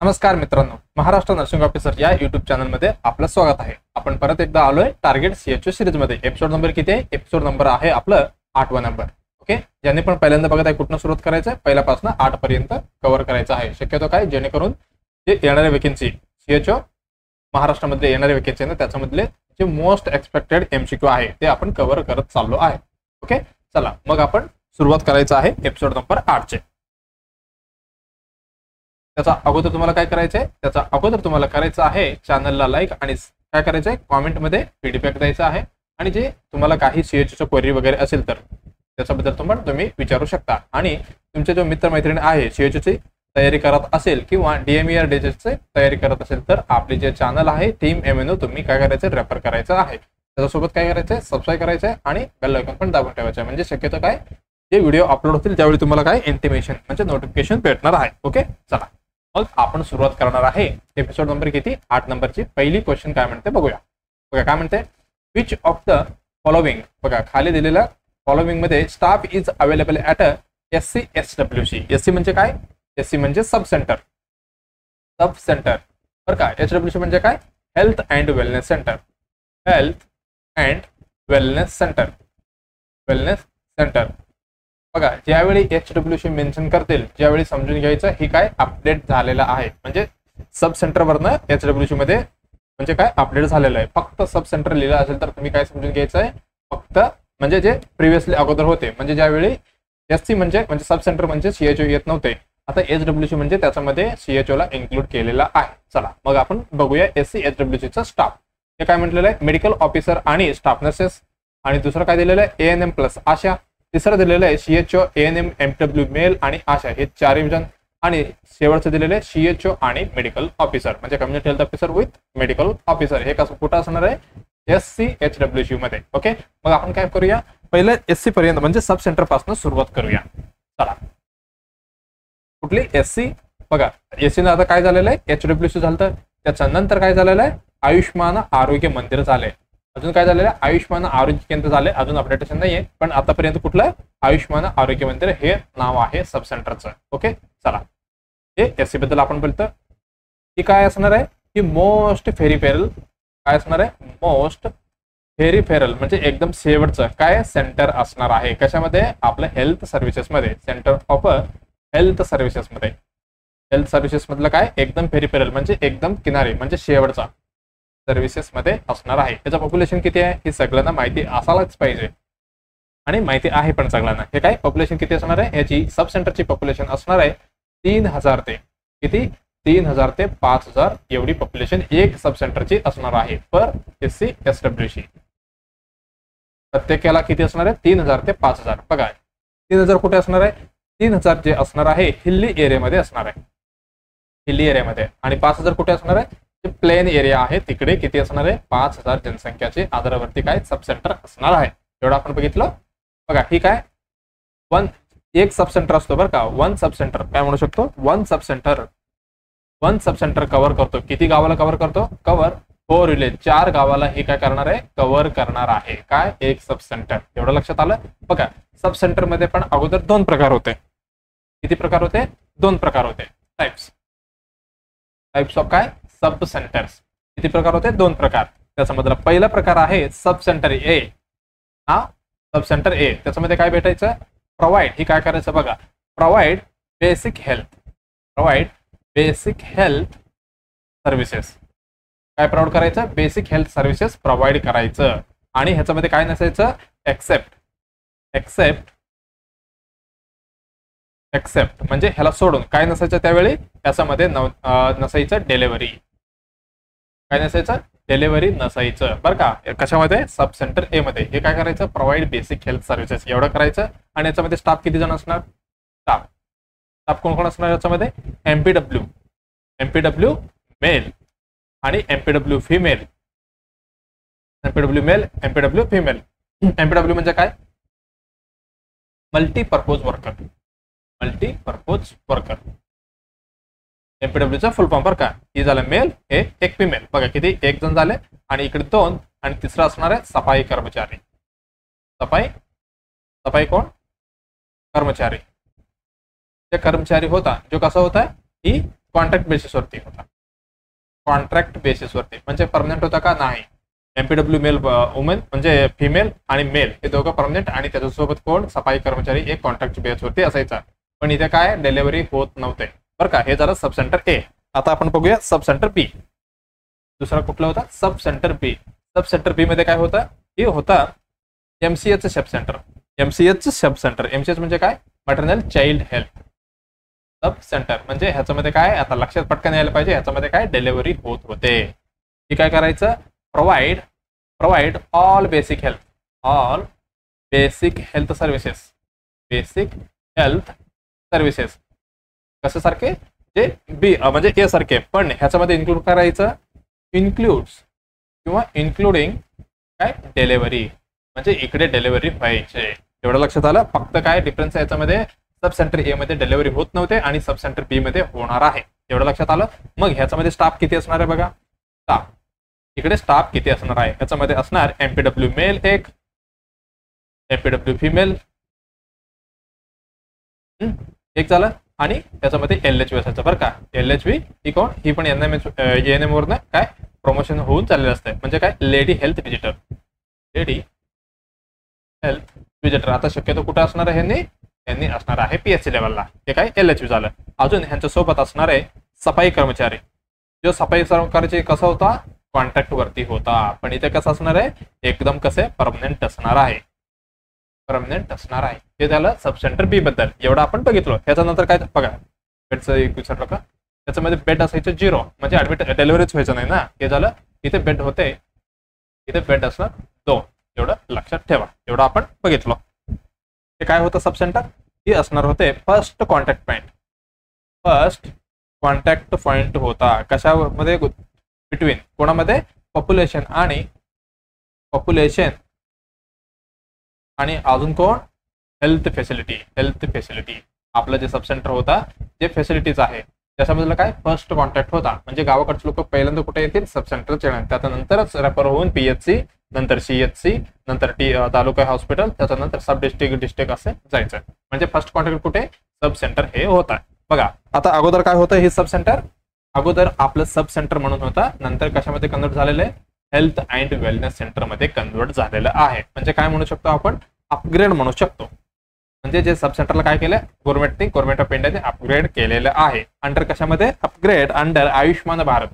नमस्कार मित्रांनो, Maharashtra nursing officer या युट्यूब चॅनलमध्ये आपलं स्वागत आहे। आपण परत एकदा आलोय टार्गेट सीएचओ सिरीज मध्ये। एपिसोड नंबर किती आहे? एपिसोड नंबर आहे आपलं 8वा नंबर। ओके, ज्यांनी पण पहिल्यांदा बघत आहे कुठून सुरुवात करायचं आहे, पहिल्यापासून 8 पर्यंत कव्हर करायचं आहे। शक्यतो काय, जेणेकरून जे येणारे वेकेन्सी सीएचओ महाराष्ट्रामध्ये येणारे वेकेन्सी ना, त्याच्यामधले जे मोस्ट एक्सपेक्टेड एमसीक्यू आहे ते आपण कव्हर करत चाललो आहे। ओके, चला मग आपण सुरुवात करायचं आहे एपिसोड नंबर 8 चे। त्याचा अगोदर तुम्हाला काय करायचंय, करायचं आहे चॅनलला लाईक आणि काय करायचंय, कमेंट मध्ये फीडबॅक द्यायचा आहे। आणि जे तुम्हाला काही सीएचओ क्वेरी वगैरे असेल तर त्याच्याबद्दल तुम्ही विचारू शकता। आणि तुमचे जो मित्रमैत्रिणी आहे सीएचओ ची तयारी करत असेल किंवा डीएमईआर डेजची तयारी करत असेल तर आपले जे चॅनल आहे टीम एमएनओ तुम्ही काय करायचं, रेफर करायचं आहे। त्याच्यासोबत काय करायचंय, सबस्क्राईब करायचंय आणि बेल आयकॉन पण दाबून ठेवायचं, म्हणजे शक्यतो काय जे व्हिडिओ अपलोड होतील त्यावेळी तुम्हाला काय इंटिमेशन म्हणजे नोटिफिकेशन भेटणार आहे। ओके, चला मग आपण सुरुवात करणार आहे एपिसोड नंबर किती, 8 नंबरची। पहिली क्वेश्चन काय म्हणते बघूया। बघा काय म्हणते, विच ऑफ द फॉलोइंग, बघा खाली दिलेल्या फॉलोइंग मध्ये staff is available at SC SWC. SC म्हणजे काय, एससी म्हणजे सब सेंटर बरं का। एसडब्ल्यूसी म्हणजे काय, health and wellness centre, wellness centre. बघा ज्यावेळी एचडब्ल्यूसी मेन्शन करतील, ज्यावेळी समजून घ्यायचं ही काय अपडेट झालेला आहे, म्हणजे सब सेंटर वरनं एचडब्ल्यूसी मध्ये म्हणजे काय अपडेट झालेलं आहे। फक्त सब सेंटर लिहिलं असेल तर तुम्ही काय समजून घ्यायचं आहे, फक्त म्हणजे जे प्रिव्हियसली अगोदर होते, म्हणजे ज्यावेळी एससी म्हणजे सब सेंटर म्हणजे सीएचओ येत नव्हते, आता एचडब्ल्यूसी म्हणजे त्याच्यामध्ये सीएचओ ला इन्क्लूड केलेला आहे। चला मग आपण बघूया एससी एचडब्ल्यूसी चा स्टाफ। हे काय म्हटलेलं आहे, मेडिकल ऑफिसर आणि स्टाफ नर्सेस। आणि दुसरं काय दिलेलं आहे, एएनएम प्लस आशा। तिसरं दिलेलं आहे सीएचओ एएनएम एमडब्ल्यू मेल आणि आशा, हे 4 जण। आणि शेवटचं दिलेलं आहे सीएचओ आणि मेडिकल ऑफिसर म्हणजे community health officer with medical officer. हे कसं कुठं असणार आहे, एससी एचडब्ल्यूसी मध्ये। ओके, मग आपण काय करूया, पहिलं एससी पर्यंत म्हणजे सब सेंटर पासून सुरुवात करूया। चला कुठली एससी, बघा एससी ने आता काय झालेलं आहे, एचडब्ल्यूसी झालं, त्याच्या नंतर काय झालेलं आहे, आयुष्मान आरोग्य मंदिर झाले। अजून काय झालेलं आहे, आयुष्मान आरोग्य केंद्र झाले। अजून अपडेटेशन नाहीये, पण आतापर्यंत कुठलं आयुष्मान आरोग्य मंदिर हे नाव आहे सब सेंटरचं। ओके, चला हे एससी बद्दल आपण बोलतो की काय असणार आहे, की मोस्ट फेरिफेरल, काय असणार आहे, मोस्ट फेरिफेरल म्हणजे एकदम शेवटचं काय सेंटर असणार आहे, कशामध्ये, आपलं हेल्थ सर्व्हिसेस मध्ये, सेंटर ऑफ हेल्थ सर्व्हिसेस मध्ये। हेल्थ सर्व्हिसेस मधलं काय, एकदम फेरिफेरल म्हणजे एकदम किनारी म्हणजे शेवटचा सर्व्हिसेस मध्ये असणार आहे। त्याचं पॉप्युलेशन किती आहे हे सगळ्यांना माहिती असायलाच पाहिजे, आणि माहिती आहे पण सगळ्यांना। हे काय पॉप्युलेशन किती असणार आहे, याची सब सेंटरची पॉप्युलेशन असणार आहे 3000 ते किती, 3000 ते 5000 एवढी पॉप्युलेशन एक सब सेंटरची असणार आहे पर एससी एसडब्ल्यूसी। प्रत्येकाला किती असणार आहे, 3000 ते 5000। बघा 3000 कुठे असणार आहे, 3000 जे असणार आहे हिल्ली एरियामध्ये असणार आहे, हिल्ली एरियामध्ये। आणि 5000 कुठे असणार आहे, प्लेन एरिया आहे तिकडे किती असणार आहे, 5000 जनसंख्याचे आधारावरती काय सब सेंटर असणार आहे। एवढं आपण बघितलं। बघा ही काय एक सब सेंटर असतो बरं का, वन सब सेंटर काय म्हणू शकतो, वन सब सेंटर कव्हर करतो, किती गावाला कव्हर करतो, कव्हर 4 विलेज, 4 गावाला हे काय करणार आहे, कव्हर करणार आहे काय, एक सब सेंटर। एवढं लक्षात आलं। बघा सब सेंटर मध्ये पण अगोदर 2 प्रकार होते, किती प्रकार होते, 2 प्रकार होते, टाइप्स ऑफ काय, सब सेंटर्स। किती प्रकार होते, 2 प्रकार। त्याच्यामधला पहिला प्रकार आहे सब सेंटर ए, सब सेंटर ए। त्याच्यामध्ये काय भेटायचं, प्रोव्हाइड, ही काय करायचं बघा, प्रोव्हाइड बेसिक हेल्थ सर्व्हिसेस, काय प्रोव्हाइड करायचं, बेसिक हेल्थ सर्व्हिसेस प्रोव्हाइड करायचं। आणि ह्याच्यामध्ये काय नसायचं, एक्सेप्ट म्हणजे ह्याला सोडून काय नसायचं, त्यावेळी त्याच्यामध्ये नसायचं डिलिव्हरी, काय नसायचं, डिलिव्हरी नसायचं बरं का, कशामध्ये, सब सेंटर ए मध्ये। हे काय करायचं, प्रोव्हाइड बेसिक हेल्थ सर्व्हिसेस एवढं करायचं। आणि याच्यामध्ये स्टाफ किती जण असणार, स्टाफ कोण कोण असणार याच्यामध्ये, एमपीडब्ल्यू मेल आणि एमपीडब्ल्यू फिमेल, एमपीडब्ल्यू म्हणजे काय, मल्टीपर्पज वर्कर, एमपीडब्ल्यूचा फुल फॉर्म बरं का। हे झालं मेल, हे एक फिमेल। बघा किती, 1 जण झाले आणि इकडे 2, आणि तिसरा असणार आहे सफाई कर्मचारी। सफाई कोण, कर्मचारी। कर्मचारी होता जो कसा होता, ही कॉन्ट्रॅक्ट बेसिसवरती होता. कॉन्ट्रॅक्ट बेसिसवरती म्हणजे परमनंट होता का? नाही. एमपीडब्ल्यू मेल वुमेन म्हणजे फिमेल आणि मेल हे दोघं परमनंट आणि त्याच्यासोबत कोण? सफाई कर्मचारी एक कॉन्ट्रॅक्ट बेसवरती असायचा. पण इथे काय डिलिव्हरी होत नव्हते बरं का. हे झालं सब सेंटर ए. आता आपण बघूया सब सेंटर बी. दुसरा कुठला होता? सब सेंटर बी. सब सेंटर बी मध्ये काय होतं? हे होता MCH sub centre. MCH sub centre. MCH म्हणजे काय? Maternal child health sub centre. म्हणजे ह्याच्यामध्ये काय? आता लक्षात पटकन यायला पाहिजे. ह्याच्यामध्ये काय? डिलिव्हरी होत होते. हे काय करायचं? Provide all basic health services. कशासारखे? जे बी म्हणजे ए सारखे, पण ह्याच्यामध्ये इन्क्लूड करायचं इन्क्लुडिंग काय? डिलिव्हरी. म्हणजे इकडे डिलिव्हरी व्हायचे. एवढं लक्षात आलं? फक्त काय डिफरन्स आहे याच्यामध्ये? सब सेंटर ए मध्ये डिलिव्हरी होत नव्हते आणि सब सेंटर बी मध्ये होणार आहे. एवढं लक्षात आलं? मग ह्याच्यामध्ये स्टाफ किती असणार आहे बघा. स्टाफ इकडे स्टाफ किती असणार आहे? ह्याच्यामध्ये असणार एमपीडब्ल्यू मेल एक, एमपीडब्ल्यू फिमेल एक झालं आणि त्याच्यामध्ये एलएचव्ही असायचं बरं का. एलएचव्ही ही कोण? ही पण एएनएम वरनं काय प्रमोशन होऊन चाललेलं असतं. म्हणजे काय? Lady health visitor. आता शक्यतो कुठं असणार आहे? यांनी असणार आहे पीएचसी लेवलला. हे काय? एलएचव्ही झालं. अजून ह्यांच्या सोबत असणार आहे सफाई कर्मचारी. जो सफाई कर्मचारी कसा होता? कॉन्ट्रॅक्ट वरती होता. पण इथे कसं असणार आहे? एकदम कसे? परमनंट असणार आहे. हे झालं सब सेंटर बी बद्दल. एवढं आपण बघितलं. त्याच्यानंतर काय बघा, बेडचं एक विचारलं का? त्याच्यामध्ये बेड असायचं 0 म्हणजे ऍडमिट डिलिव्हरीच व्हायचं नाही ना. हे झालं. इथे बेड होते, इथे बेड असणार 2. एवढं लक्षात ठेवा. एवढं आपण बघितलं. हे काय होतं? सब सेंटर हे असणार होते फर्स्ट कॉन्टॅक्ट पॉइंट होता. कशामध्ये? बिटवीन कोणामध्ये? पॉप्युलेशन आणि अजून कोण? Health facility. आपलं जे सब सेंटर होता, जे फॅसिलिटीज आहे त्याच्यामधलं काय? फर्स्ट कॉन्टॅक्ट होता. म्हणजे गावाकडचे लोक पहिल्यांदा कुठे येतील? सब सेंटरच्या येणार. त्याच्यानंतरच रेफर होऊन पीएचसी, नंतर सीएचसी, नंतर तालुका हॉस्पिटल, त्याच्यानंतर सब डिस्ट्रिक्ट असे जायचं. म्हणजे फर्स्ट कॉन्टॅक्ट कुठे? सब सेंटर हे होता. बघा आता अगोदर काय होतं? हे सब सेंटर अगोदर आपलं सब सेंटर म्हणून होता. नंतर कशामध्ये कन्वर्ट झालेलं आहे? हेल्थ अँड वेलनेस सेंटर मध्ये कन्वर्ट झालेलं आहे. म्हणजे काय म्हणू शकतो आपण? अपग्रेड म्हणू शकतो. म्हणजे जे सब सेंटरला काय केलं? गव्हर्नमेंट ऑफ इंडियाने अपग्रेड केलेलं आहे. अंडर कशामध्ये? Upgrade under Ayushman Bharat.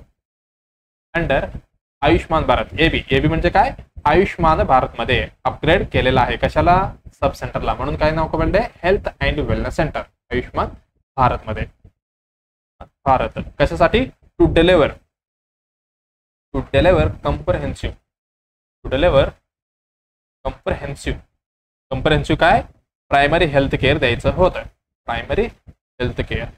AB म्हणजे काय? आयुष्मान भारत मध्ये अपग्रेड केलेला आहे. कशाला? सब सेंटरला. म्हणून काय नाव पडले? Health and wellness centre Ayushman Bharat मध्ये. भारत कशासाठी? टू डिलिव्हर कम्प्रहेन्सिव्ह काय? प्रायमरी हेल्थ केअर द्यायचं होतं. प्रायमरी हेल्थ केअर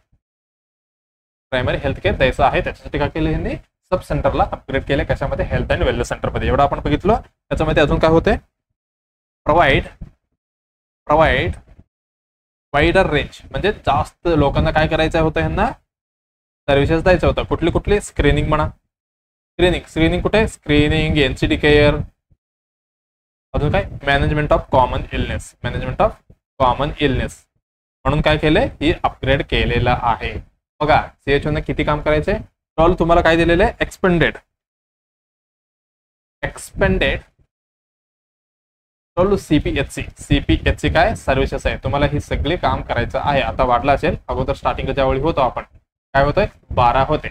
द्यायचं आहे. त्याच्यासाठी काय केलं यांनी? सब सेंटरला अपग्रेड केले. कशामध्ये? हेल्थ अँड वेलनेस सेंटर मध्ये. एवढं आपण बघितलं. त्याच्यामध्ये अजून काय होते? प्रोव्हाइड वाईडर रेंज म्हणजे जास्त लोकांना काय करायचं होतं? ह्यांना सर्व्हिसेस द्यायचं होतं. कुठली? स्क्रीनिंग म्हणा. स्क्रीनिंग कुठे? स्क्रीनिंग, एनसीडी केअर, अजून काय? Management of common illness. म्हणून काय केलंय? ही अपग्रेड केलेलं आहे. बघा सीएचओ ने किती काम करायचे? टॉल तुम्हाला काय दिलेलं आहे? एक्सपेंडेड टॉल सीपीएचसी काय? सर्व्हिसेस आहे. तुम्हाला ही सगळी काम करायचं आहे. आता वाढलं असेल. अगोदर स्टार्टिंगच्या ज्यावेळी होतो आपण काय होतंय? 12 होते.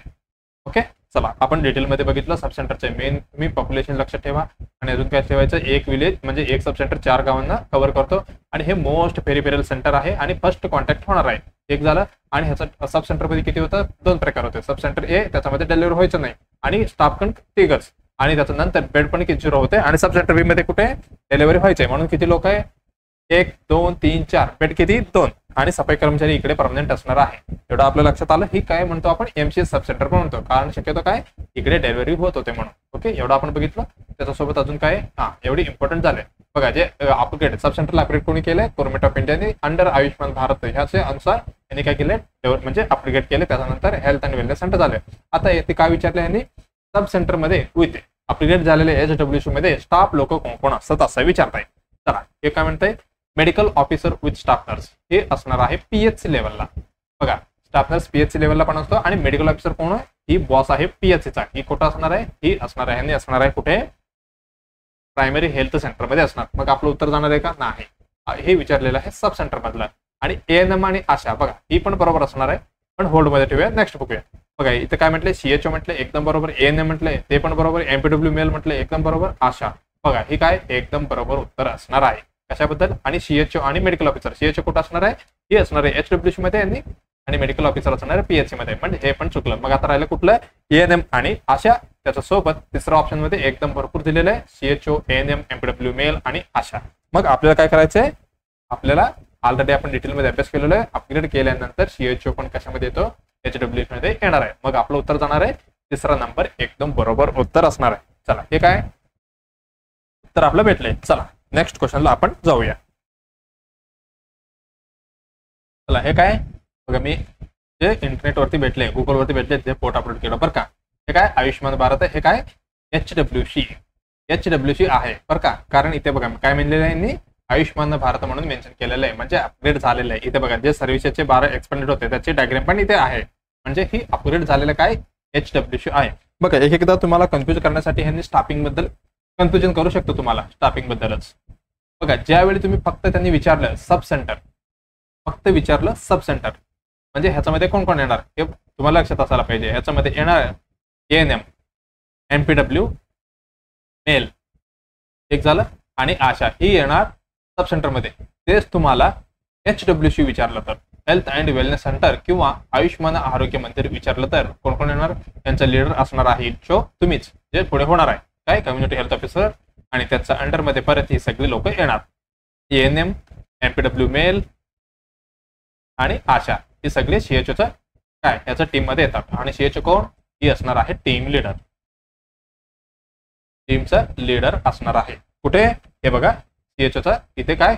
ओके चला आपण डिटेलमध्ये बघितलं सब सेंटरचे मी पॉप्युलेशन लक्षात ठेवा. आणि अजून काय ठेवायचं? एक विलेज म्हणजे एक सब सेंटर 4 गावांना कव्हर करतो. आणि हे मोस्ट पेरिफेरल सेंटर आहे आणि फर्स्ट कॉन्टॅक्ट होणार आहे. एक झालं. आणि ह्याचा सब सेंटर मध्ये किती होतं? 2 प्रकार होते. सब सेंटर ए त्याच्यामध्ये डिलिव्हरी व्हायचं नाही आणि स्टाफ पण तिघच. आणि त्याच्यानंतर बेड पण किती 0 होते. आणि सब सेंटर बी मध्ये कुठे? डिलिव्हरी व्हायचे. म्हणून किती लोक आहे? 1 2 3 4. बेड किती? 2. आणि सफाई कर्मचारी इकडे परमनंट असणार आहे. एवढं आपल्या लक्षात आलं. ही काय म्हणतो आपण? एमसीएस सब सेंटर पण म्हणतो. कारण शक्यतो काय? इकडे डिलिव्हरी होत होते म्हणून. ओके एवढं आपण बघितलं. त्याच्यासोबत अजून काय? एवढी इम्पॉर्टंट झाले. बघा जे अपग्रेड सब सेंटरला अपग्रेड कोणी केलंय? गव्हर्नमेंट ऑफ इंडियाने अंडर आयुष्मान भारत ह्याचे अनुसार यांनी काय केले? म्हणजे अपग्रेड केले. त्याच्यानंतर हेल्थ अँड वेलनेस सेंटर झाले. आता येथे काय विचारले यांनी? सब सेंटर मध्ये विथ अपग्रेड झालेले एचडब्ल्यूसी मध्ये स्टाफ लोक कोण असतात असं विचारताय. चला हे काय म्हणताय? Medical officer with staff nurse हे असणार आहे पीएचसी लेवलला. बघा स्टाफ नर्स पीएचसी लेवलला पण असतो आणि मेडिकल ऑफिसर कोण आहे, ही बॉस आहे पीएचसीचा. ही कुठं असणार आहे, ही असणार आहे आणि असणार आहे कुठे, प्रायमरी हेल्थ सेंटरमध्ये असणार. मग आपलं उत्तर जाणार आहे का, नाही. हे विचारलेलं आहे सब सेंटर मधलं. आणि एएनएम आणि आशा बघा ही पण बरोबर असणार आहे, पण होल्ड मध्ये ठेवूया, नेक्स्ट बघूया. बघा इथे काय म्हटले, सीएचओ म्हटले एकदम बरोबर, एएनएम म्हटले ते पण बरोबर, एमपीडब्ल्यू मेल म्हटले एकदम बरोबर, आशा बघा ही काय एकदम बरोबर उत्तर असणार आहे. कशाबद्दल, आणि सीएचओ आणि मेडिकल ऑफिसर, सीएचओ कुठं असणार आहे, ही असणार आहे एचडब्ल्यूसी मध्ये आणि मेडिकल ऑफिसर असणार आहे पीएचसी मध्ये, म्हणजे हे पण चुकलं. मग आता राहिलं कुठलं, एएनएम आणि आशा. त्याच्या सोबत तिसऱ्या ऑप्शन मध्ये एकदम भरपूर दिलेलं आहे, सीएचओ, एएनएम, एमपीडब्ल्यू मेल आणि आशा. मग आपल्याला काय करायचंय, आपल्याला ऑलरेडी आपण डिटेलमध्ये अभ्यास केलेला आहे. अपग्रेड केल्यानंतर सीएचओ पण कशामध्ये येतो, एचडब्ल्यूसी मध्ये येणार आहे. मग आपलं उत्तर जाणार आहे तिसरा नंबर एकदम बरोबर उत्तर असणार आहे. चला हे काय उत्तर आपलं भेटलंय. चला नेक्स्ट क्वेश्चनला आपण जाऊया. चला हे काय बघा, मी जे इंटरनेटवरती भेटले, गुगलवरती भेटले ते पोर्ट अपलोड केलं बरं का. हे काय आयुष्यमान भारत आहे, हे काय एचडब्ल्यूसी आहे बरं का. कारण इथे बघा काय म्हणलेलं आहे यांनी, आयुष्यमान भारत म्हणून मेन्शन केलेलं आहे, म्हणजे अपग्रेड झालेलं आहे. इथे बघा जे सर्व्हिसेसचे 12 एक्सपेंडेड होते त्याची डायग्राम पण इथे आहे, म्हणजे ही अपग्रेड झालेलं काय एचडब्ल्यूसी आहे. बघा एक एकदा तुम्हाला कन्फ्युज करण्यासाठी ह्यांनी स्टाफिंग बद्दल कन्फ्युजन करू शकतो तुम्हाला, स्टाफिंग बद्दलच. बघा ज्यावेळी तुम्ही फक्त त्यांनी विचारलं सब सेंटर, फक्त विचारलं सब सेंटर, म्हणजे ह्याच्यामध्ये कोण कोण येणार हे तुम्हाला लक्षात असायला पाहिजे. ह्याच्यामध्ये येणार एएनएम, एमपीडब्ल्यू मेल एक झालं, आणि आशा ही येणार सब सेंटरमध्ये. तेच तुम्हाला एचडब्ल्यूसी विचारलं तर, हेल्थ अँड वेलनेस सेंटर किंवा आयुष्यमान आरोग्य मंदिर विचारलं तर कोण कोण येणार, त्यांचा लीडर असणार आहे जो तुम्हीच, जे पुढे होणार आहे काय कम्युनिटी हेल्थ ऑफिसर, आणि त्याच्या अंडरमध्ये परत ही सगळी लोक येणार. एएनएम, एमपीडब्ल्यू मेल आणि आशा ही सगळे सीएचओचं काय याच्या टीम मध्ये येतात. आणि सीएचओ कोण, ही असणार आहे टीम लीडर, टीमचा लीडर असणार आहे. कुठे हे बघा सीएचओचा इथे काय,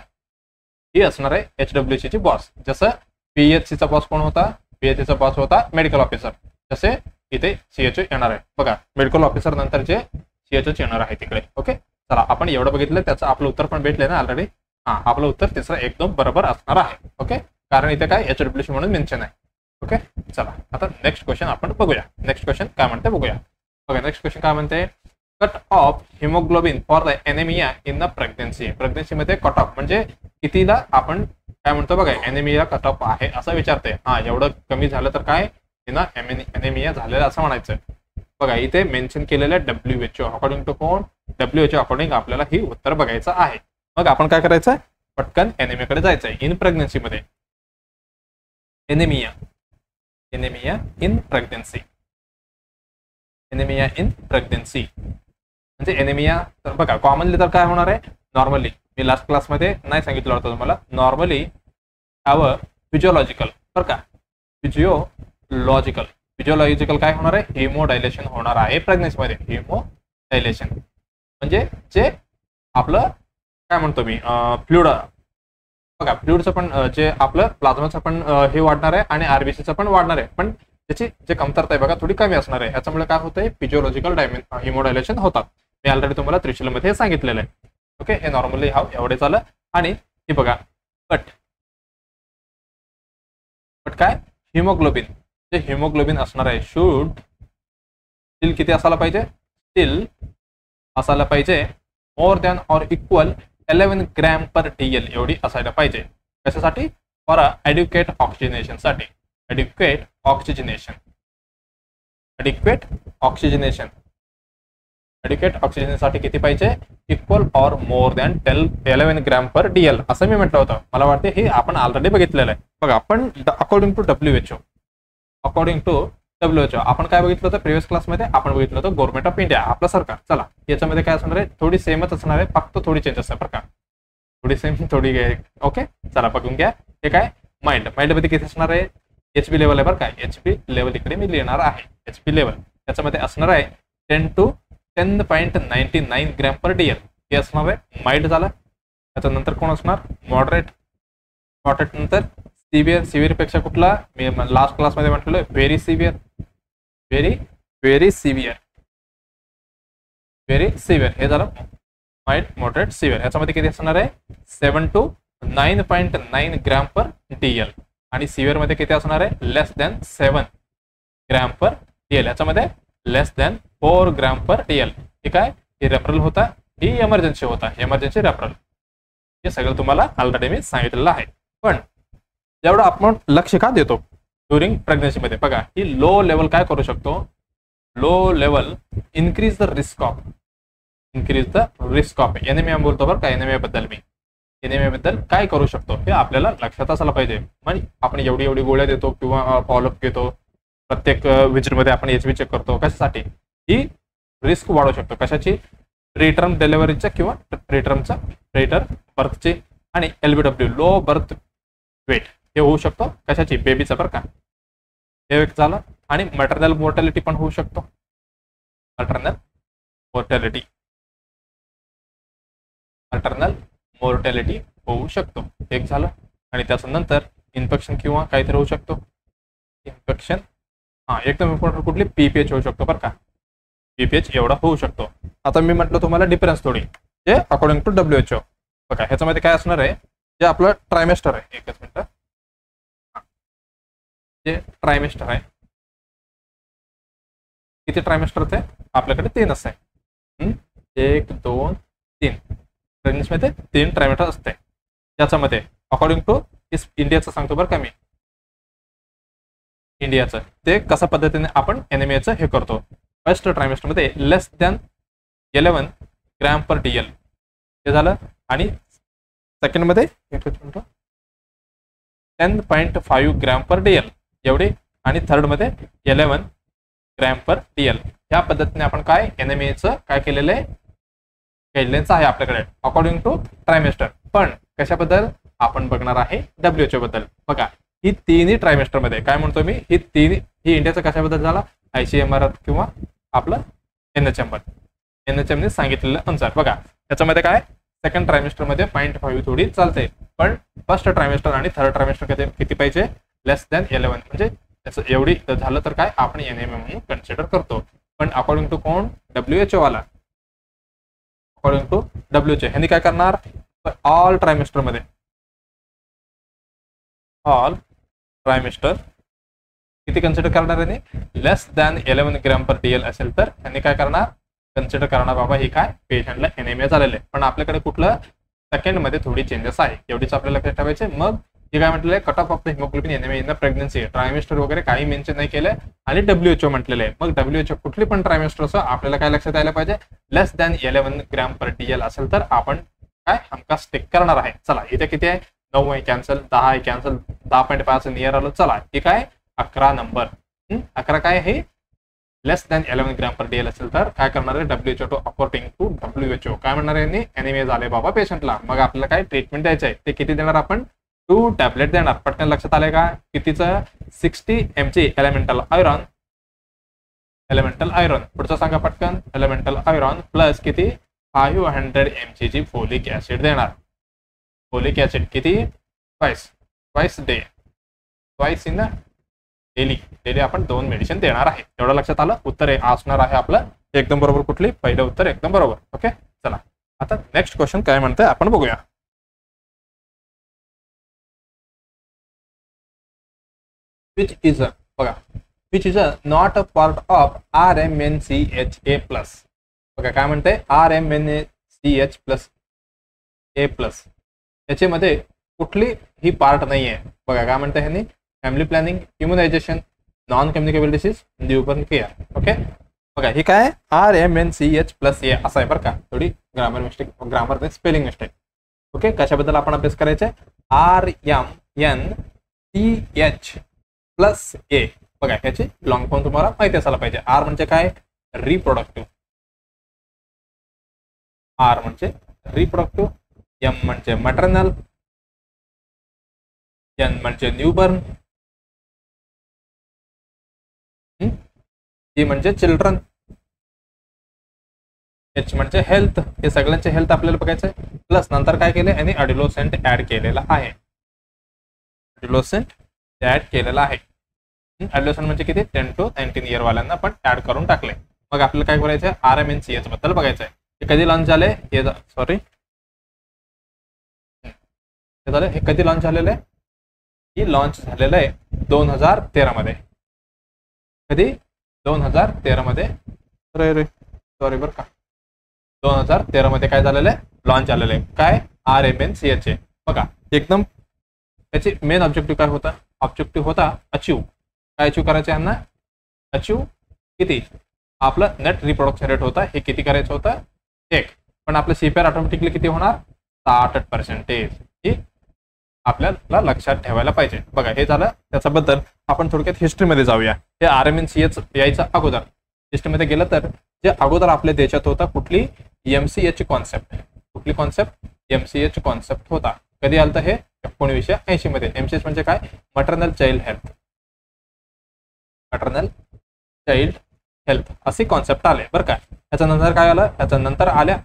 ही असणार आहे एचडब्ल्यूसी ची बॉस. जसं पीएचसीचा बॉस कोण होता, पीएचसीचा बॉस होता मेडिकल ऑफिसर, तसे इथे सीएचओ येणार आहे. बघा मेडिकल ऑफिसर नंतरचे सीएचओ येणार आहे तिकडे. ओके चला आपण एवढं बघितलं, त्याचं आपलं उत्तर पण भेटले ना ऑलरेडी. हा आपलं उत्तर तिसरं एकदम बरोबर असणार आहे. ओके कारण इथे काय एचडब्ल्यूसी म्हणून मेन्शन आहे. ओके चला आता नेक्स्ट क्वेश्चन आपण बघूया. नेक्स्ट क्वेश्चन काय म्हणते बघूया. बघा नेक्स्ट क्वेश्चन काय म्हणते, cut off haemoglobin for the anaemia in the pregnancy. Pregnancy मध्ये कट ऑफ म्हणजे कितीला आपण काय म्हणतो बघा, एनेमिया कट ऑफ आहे असं विचारते. हा एवढं कमी झालं तर काय ना एनेमिया झालेलं असं म्हणायचं. बघा इथे मेन्शन केलेलं आहे WHO, अकॉर्डिंग टू कोण, WHO अकॉर्डिंग आपल्याला ही उत्तर बघायचं आहे. मग आपण काय करायचं, पटकन एनेमियाकडे जायचं आहे. इन प्रेग्नन्सी मध्ये anaemia in pregnancy, anaemia in pregnancy म्हणजे एनेमिया. तर बघा कॉमनली तर काय होणार आहे, नॉर्मली मी लास्ट क्लासमध्ये नाही सांगितलं होतं तुम्हाला, नॉर्मली फिजिओलॉजिकल बरं का, फिजिओलॉजिकल काय होणार आहे, हिमोडायलेशन होणार आहे प्रेग्नन्सी मध्ये. हिमोडायलेशन म्हणजे जे आपलं काय म्हणतो मी फ्लुइड, बघा फ्लुइडचं पण जे आपलं प्लाझ्माचं पण हे वाढणार आहे आणि आरबीसीचं पण वाढणार आहे, पण त्याची जे कमतरता आहे बघा थोडी कमी असणार आहे. याच्यामुळे काय होतंय, फिजिओलॉजिकल हिमोडायलेशन होतात. मी ऑलरेडी तुम्हाला त्रिशूलमध्ये हे सांगितलेलं आहे. ओके हे नॉर्मली एवढे झालं. आणि हे बघा कट काय हिमोग्लोबिन, जे हिमोग्लोबिन असणार आहे शुड स्टील किती असायला पाहिजे, स्टील असायला पाहिजे more than or equal 11 gram per DL एवढी असायला पाहिजे. कशासाठी, फॉर ॲड्युकेट ऑक्सिजनेशन साठी. ॲड्युकेट ऑक्सिजनेशन साठी किती पाहिजे, equal or more than 11 gram per DL असं मी म्हटलं होतं. मला वाटते हे आपण ऑलरेडी बघितलेलं आहे. बघा आपण अकॉर्डिंग टू WHO आपण काय बघितलं होतं प्रिव्हियस क्लासमध्ये, आपण बघितलं होतं गव्हर्नमेंट ऑफ इंडिया आपलं सरकार. चला याच्यामध्ये काय असणार आहे, थोडी सेमच असणार आहे, फक्त थोडी चेंजेस आहे बरं का, थोडी सेम थोडी. ओके चला बघून घ्या. हे काय माइल्ड मध्ये किती असणार आहे, HP लेवल आहे बरं का, HP लेवल इकडे मी लिहिणार आहे. HP लेवल त्याच्यामध्ये असणार आहे 10 to 10.99 ग्रॅम पर DL हे असणार आहे माइल्ड झालं. त्याच्यानंतर कोण असणार, मॉडरेट नंतर सिव्हिअर पेक्षा कुठला, मी लास्ट क्लासमध्ये म्हटलेलं व्हेरी सिव्हिअर हे झालं माइल्ड, मॉडरेट, सिव्हिअर. याच्यामध्ये किती असणार आहे 7 to 9.9 ग्रॅम पर DL आणि सिव्हिअर मध्ये किती असणार आहे, लेस दॅन 7 ग्रॅम पर DL, याच्यामध्ये लेस दॅन 4 ग्रॅम पर DL. ठीक आहे, हे रेफरल होता, ही इमर्जन्सी होता, इमर्जन्सी रेफरल. हे सगळं तुम्हाला ऑलरेडी मी सांगितलेलं आहे. पण जेवढं आपण लक्ष का देतो ड्युरिंग प्रेग्नन्सीमध्ये, बघा ही लो लेवल काय करू शकतो, low level increase the risk of, anaemia बोलतो बरं का, एनेमिया बद्दल मी, एनेमिया बद्दल काय करू शकतो हे आपल्याला लक्षात असायला पाहिजे. म्हणजे आपण एवढी गोळ्या देतो किंवा फॉलोअप घेतो, प्रत्येक विजिटमध्ये आपण HB चेक करतो, कशासाठी, ही रिस्क वाढू शकतो, कशाची, प्रीटर्म डिलिव्हरीच्या किंवा प्रीटर्म बर्थची, आणि LBW लो बर्थ वेट हे होऊ शकतो, कशाची, बेबीचं बरं का, हे एक झालं. आणि मॅटर्नल मोर्टॅलिटी पण होऊ शकतो, मॅटर्नल मोर्टॅलिटी होऊ शकतो, एक झालं. आणि त्याच्यानंतर इन्फेक्शन किंवा काहीतरी होऊ शकतो, इन्फेक्शन, एकदम इम्पॉर्टंट कुठली, PPH होऊ शकतो बरं का, PPH एवढा होऊ शकतो. आता मी म्हटलं तुम्हाला डिफरन्स थोडी, जे अकॉर्डिंग टू WHO बघा, ह्याच्यामध्ये काय असणार आहे, जे आपलं ट्रायमेस्टर आहे, एकच मिनिट, जे ट्रायमेस्टर आहे, किती ट्रायमेस्टर आहे आपल्याकडे, 3 आहे, 1 2 3, प्रेग्नन्सीमध्ये 3 ट्रायमेस्टर असते. याच्यामध्ये अकॉर्डिंग टू इंडियाचं सांगतो बरं का मी, इंडियाचं ते कशा पद्धतीने आपण एनेमियाचं हे करतो. फर्स्ट ट्रायमेस्टरमध्ये लेस दॅन 11 ग्रॅम पर DL हे झालं, आणि सेकंडमध्ये 10.5 ग्रॅम पर DL एवढी, आणि थर्डमध्ये 11 ग्रॅम पर DL. ह्या पद्धतीने आपण काय एनेमियाचं काय केलेलं आहे, गाईडलाईन्स आहे आपल्याकडे अकॉर्डिंग टू ट्रायमेस्टर. पण कशाबद्दल आपण बघणार आहे, WHO बद्दल. बघा ही तिन्ही ट्रायमेस्टरमध्ये काय म्हणतो मी, ही इंडियाचं कशाबद्दल झाला, ICMR किंवा आपलं NHM ने सांगितलेलं अनुसार. बघा त्याच्यामध्ये काय, सेकंड ट्रायमेस्टरमध्ये 0.5 थोडी चालते, पण फर्स्ट ट्रायमेस्टर आणि थर्ड ट्रायमेस्टर किती पाहिजे, लेस दॅन 11, म्हणजे त्याचं एवढी झालं तर काय आपण एनेमिया म्हणून कन्सिडर करतो. पण अकॉर्डिंग टू कोण, WHO वाला, अकॉर्डिंग टू WHO ह्यांनी काय करणार, ऑल ट्रायमेस्टरमध्ये, ऑल ट्रायमेस्टर किती कन्सिडर करणार आहे, लेस दॅन 11 ग्रॅम पर DL असेल तर त्यांनी काय करणार, कन्सिडर करणार बाबा ही काय पेशंटला एनेमिया झालेलं आहे. पण आपल्याकडे कुठलं सेकंडमध्ये थोडी चेंजेस आहे, एवढीच आपल्याला लक्षात ठेवायचे. मग हे काय म्हटलेलं आहे, cut off the haemoglobin anaemia in the pregnancy, trimester वगैरे काही मेन्शन नाही केलंय, आणि WHO म्हटलेलं आहे. मग WHO कुठली पण ट्रायमेस्टर असं आपल्याला काय लक्षात यायला पाहिजे, लेस दॅन 11 ग्रॅम पर DL असेल तर आपण काय हमखास टिक करणार आहे. चला इथे किती आहे, 9 आहे कॅन्सल, 10 आहे कॅन्सल, 10.5 नियर आलं. चला ठीक आहे, 11 नंबर, 11 काय आहे, लेस दॅन 11 ग्रॅम पर DL असेल तर काय करणार आहे, WHO अकॉर्डिंग टू WHO काय म्हणणार आहे, एनेमिया झाले बाबा पेशंटला. मग आपल्याला काय ट्रीटमेंट द्यायचं आहे, ते किती देणार आपण, 2 टॅबलेट देणार. पटकन लक्षात आले का, कितीचं, 60 mg एलिमेंटल आयरॉन, पुढचं सांगा पटकन, एलिमेंटल आयरॉन प्लस किती, 500 mg ची फोलिक ऍसिड देणार. फोलिक ऍसिड किती, twice day, twice in daily आपण 2 मेडिसिन देणार आहे. एवढं लक्षात आलं. उत्तर असणार आहे आपलं एकदम बरोबर, कुठली, पहिलं उत्तर एकदम बरोबर. ओके चला, आता नेक्स्ट क्वेश्चन काय म्हणतंय आपण बघूया. which is a not a part of RMNCHA+. बघा काय म्हणते, RMNCH+A+, याच्यामध्ये कुठली ही पार्ट नाही आहे. बघा काय म्हणते ह्यांनी, family planning, immunisation, non communicable disease, newborn care. Okay बघा ही काय, RMNCH+A असं आहे बरं का, थोडी grammar mistake, grammar spelling mistake. Okay कशाबद्दल आपण अभ्यास करायचा आहे, RMNCH+A. बघा ह्याची लॉंग फॉर्म तुम्हाला माहिती असायला पाहिजे. R म्हणजे काय, रिप्रोडक्टिव्ह, R म्हणजे रिप्रोडक्टिव्ह, M म्हणजे मॅटर्नल, N म्हणजे न्यूबॉर्न, C म्हणजे चिल्ड्रन, H म्हणजे हेल्थ. हे सगळ्यांचे हेल्थ आपल्याला बघायचं आहे. प्लस नंतर काय केलं आणि अडिलोसेंट ऍड केलेला आहे. अडिलोसेंट ऍड केलेला आहे. अडिलोसेंट म्हणजे किती, 10 to 19 इयर वाल्यांना पण ऍड करून टाकले. मग आपल्याला काय करायचं आहे, RMNCH बद्दल बघायचं आहे. हे कधी लॉन्च झाले, हे सॉरी हे झालं, हे कधी लॉन्च झालेलं आहे, ही लॉन्च झालेलं आहे 2013 मध्ये. कधी? 2013 मध्ये. सॉरी बरं का, 2013 मध्ये काय झालेलं आहे? लॉन्च झालेलं आहे. काय? RMNCH. बघा एकदम त्याचे मेन ऑब्जेक्टिव्ह काय होता? ऑब्जेक्टिव्ह होता अचीव. काय अचीव करायचे यांना? अचीव किती? आपलं नेट रिप्रोडक्शन रेट होता, हे किती करायचं होतं? 1. पण आपलं CPR ऑटोमॅटिकली किती होणार? 60%. ही आपल्याला लक्षात ठेवायला पाहिजे. बघा हे झालं त्याच्याबद्दल. आपण थोडक्यात हिस्ट्रीमध्ये जाऊया. हे RMNCH यायचं अगोदर हिस्ट्रीमध्ये गेलं तर जे अगोदर आपल्या देशात होता कुठली? MCH concept. कुठली कॉन्सेप्ट? MCH कॉन्सेप्ट होता. कधी आलं हे? 1980 मध्ये. MCH म्हणजे काय? Maternal child health. Maternal child health असे कॉन्सेप्ट आले बरं का. त्याच्यानंतर काय आलं? त्याच्यानंतर आल्या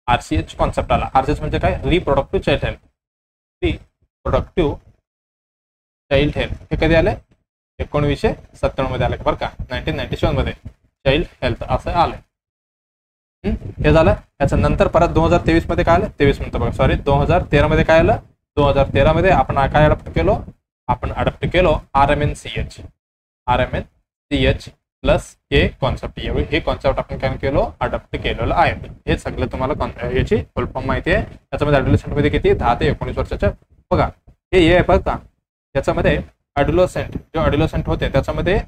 RCH कॉन्सेप्ट आला. RCH म्हणजे काय? Reproductive child health. Reproductive child health हे कधी आले? 1997 मध्ये आले बरं का. 1997 मध्ये चाइल्ड हेल्थ असं आलं. हे झालं. त्याच्यानंतर परत 2023 मध्ये काय आलं? 23 म्हणतो बघा, सॉरी 2013 मध्ये काय आलं? 2013 मध्ये आपण काय अडॉप्ट केलो? आपण अडॉप्ट केलो RMNCH. RMNCH प्लस हे कॉन्सेप्ट. हे कॉन्सेप्ट आपण काय केलो? अडॉप्ट केलेलं आहे. हे सगळं तुम्हाला याची फुल फॉर्म माहिती आहे. त्याच्यामध्ये ॲडोलेसेंट मध्ये किती? 10 ते 19 वर्षाच्या. बघा हे आहे बघा. त्याच्यामध्ये ॲडोलेसेंट जे ॲडोलेसेंट होते त्याच्यामध्ये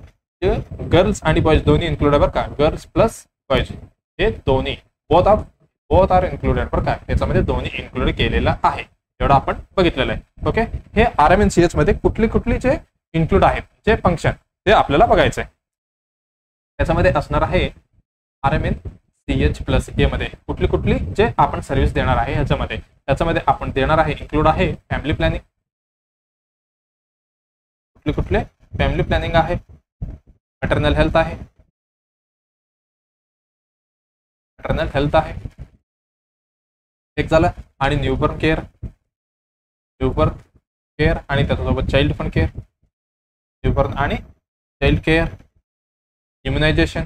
गर्ल्स आणि बॉयज दोन्ही इन्क्लूड आहे बरं का. गर्ल्स प्लस बॉयज हे दोन्ही बोथ आर इन्क्लुडेड बरं का. त्याच्यामध्ये दोन्ही इन्क्लूड केलेलं आहे. एवढं आपण बघितलेलं आहे. ओके. हे RMNCH मध्ये कुठली जे इन्क्लूड आहेत जे फंक्शन ते आपल्याला बघायचं आहे. त्याच्यामध्ये असणार आहे RMNCH प्लस ए मध्ये कुठली जे आपण सर्व्हिस देणार आहे ह्याच्यामध्ये. त्याच्यामध्ये आपण देणार आहे इन्क्लूड आहे फॅमिली प्लॅनिंग. कुठले फॅमिली प्लॅनिंग आहे, मॅटर्नल हेल्थ आहे, मॅटर्नल हेल्थ आहे एक झालं. आणि न्यूबॉर्न केअर आणि त्याच्यासोबत चाइल्ड पण केअर. न्यूबॉर्न आणि चाइल्ड केअर, इम्युनायझेशन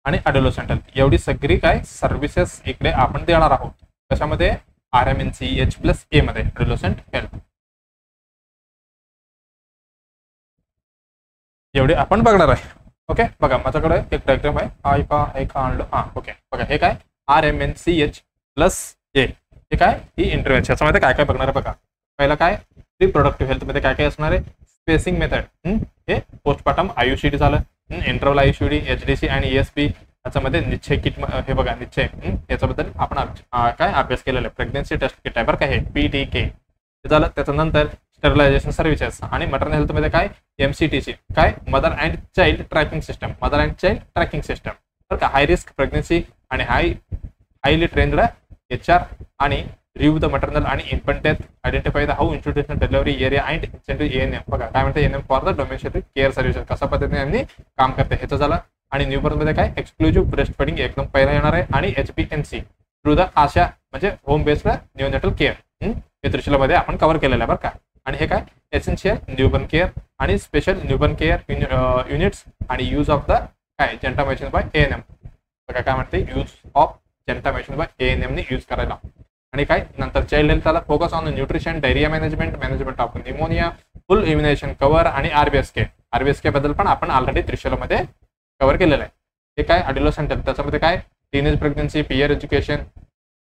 आणि ॲडोलेसेंट हेल्थ. एवढी सगळी काय सर्व्हिसेस इकडे आपण देणार आहोत. कशामध्ये? RMNCH प्लस ए मध्ये ॲडोलेसेंट हेल्थ. एवढे आपण बघणार आहे. ओके. बघा माझ्याकडे एक डायग्राम आहे. आणलं. ओके. बघा हे काय? RMNCH प्लस ए. हे काय? ही इंटरव्ह्यू. याच्यामध्ये काय काय बघणार आहे बघा. पहिला काय? रिप्रोडक्टिव्ह हेल्थ मध्ये काय काय असणार आहे? Spacing method. हे पोस्टपार्टम IUCD झालं. इंटरव्हल IUCD, HDC आणि ESP. त्याच्यामध्ये निश्चय किट हे बघा निश्चय याच्याबद्दल आपण काय अभ्यास केलेला आहे. प्रेग्नन्सी टेस्ट किट आहे बरं का हे PTK झालं. त्याच्यानंतर स्टरलायझेशन सर्व्हिसेस आणि मटर्नल हेल्थ मध्ये काय? MCTC काय? Mother and child tracking system. बरं का. हाय रिस्क प्रेग्नन्सी आणि हायली ट्रेंड HR आणि रिव्ह्यू द मटर्नल आणि infant death, identify the how institutional delivery area and incentive ENM. बघा काय म्हणते ENM for the domestic care services. कशा पद्धतीने यांनी काम करते ह्याचं झालं. आणि न्यूबॉर्न मध्ये काय? एक्सक्लुझिव्ह ब्रेस्ट फीडिंग एकदम पहिला येणार आहे. आणि HPNC थ्रू द आशा म्हणजे होम बेस्ड न्यूनेटल केअर हे त्रिशूलामध्ये आपण कव्हर केलेलं आहे बरं का. आणि हे काय? एसेन्शियल न्यूबॉर्न केअर आणि स्पेशल न्यूबॉर्न केअर युनिट्स आणि यूज ऑफ द काय? Gentamicin by ANM. बघा काय म्हणते? Use of gentamicin by ANM ने यूज करायला. आणि काय? नंतर चाइल्ड हेल्थला focus on nutrition, diarrhoea management of pneumonia, full immunisation cover आणि RBSK बद्दल पण आपण ऑलरेडी त्रिशूलामध्ये कव्हर केलेलं आहे. हे काय? ॲडोलेसेंट हेल्थ. त्याच्यामध्ये काय? टीनेज प्रेग्नन्सी, पियर एज्युकेशन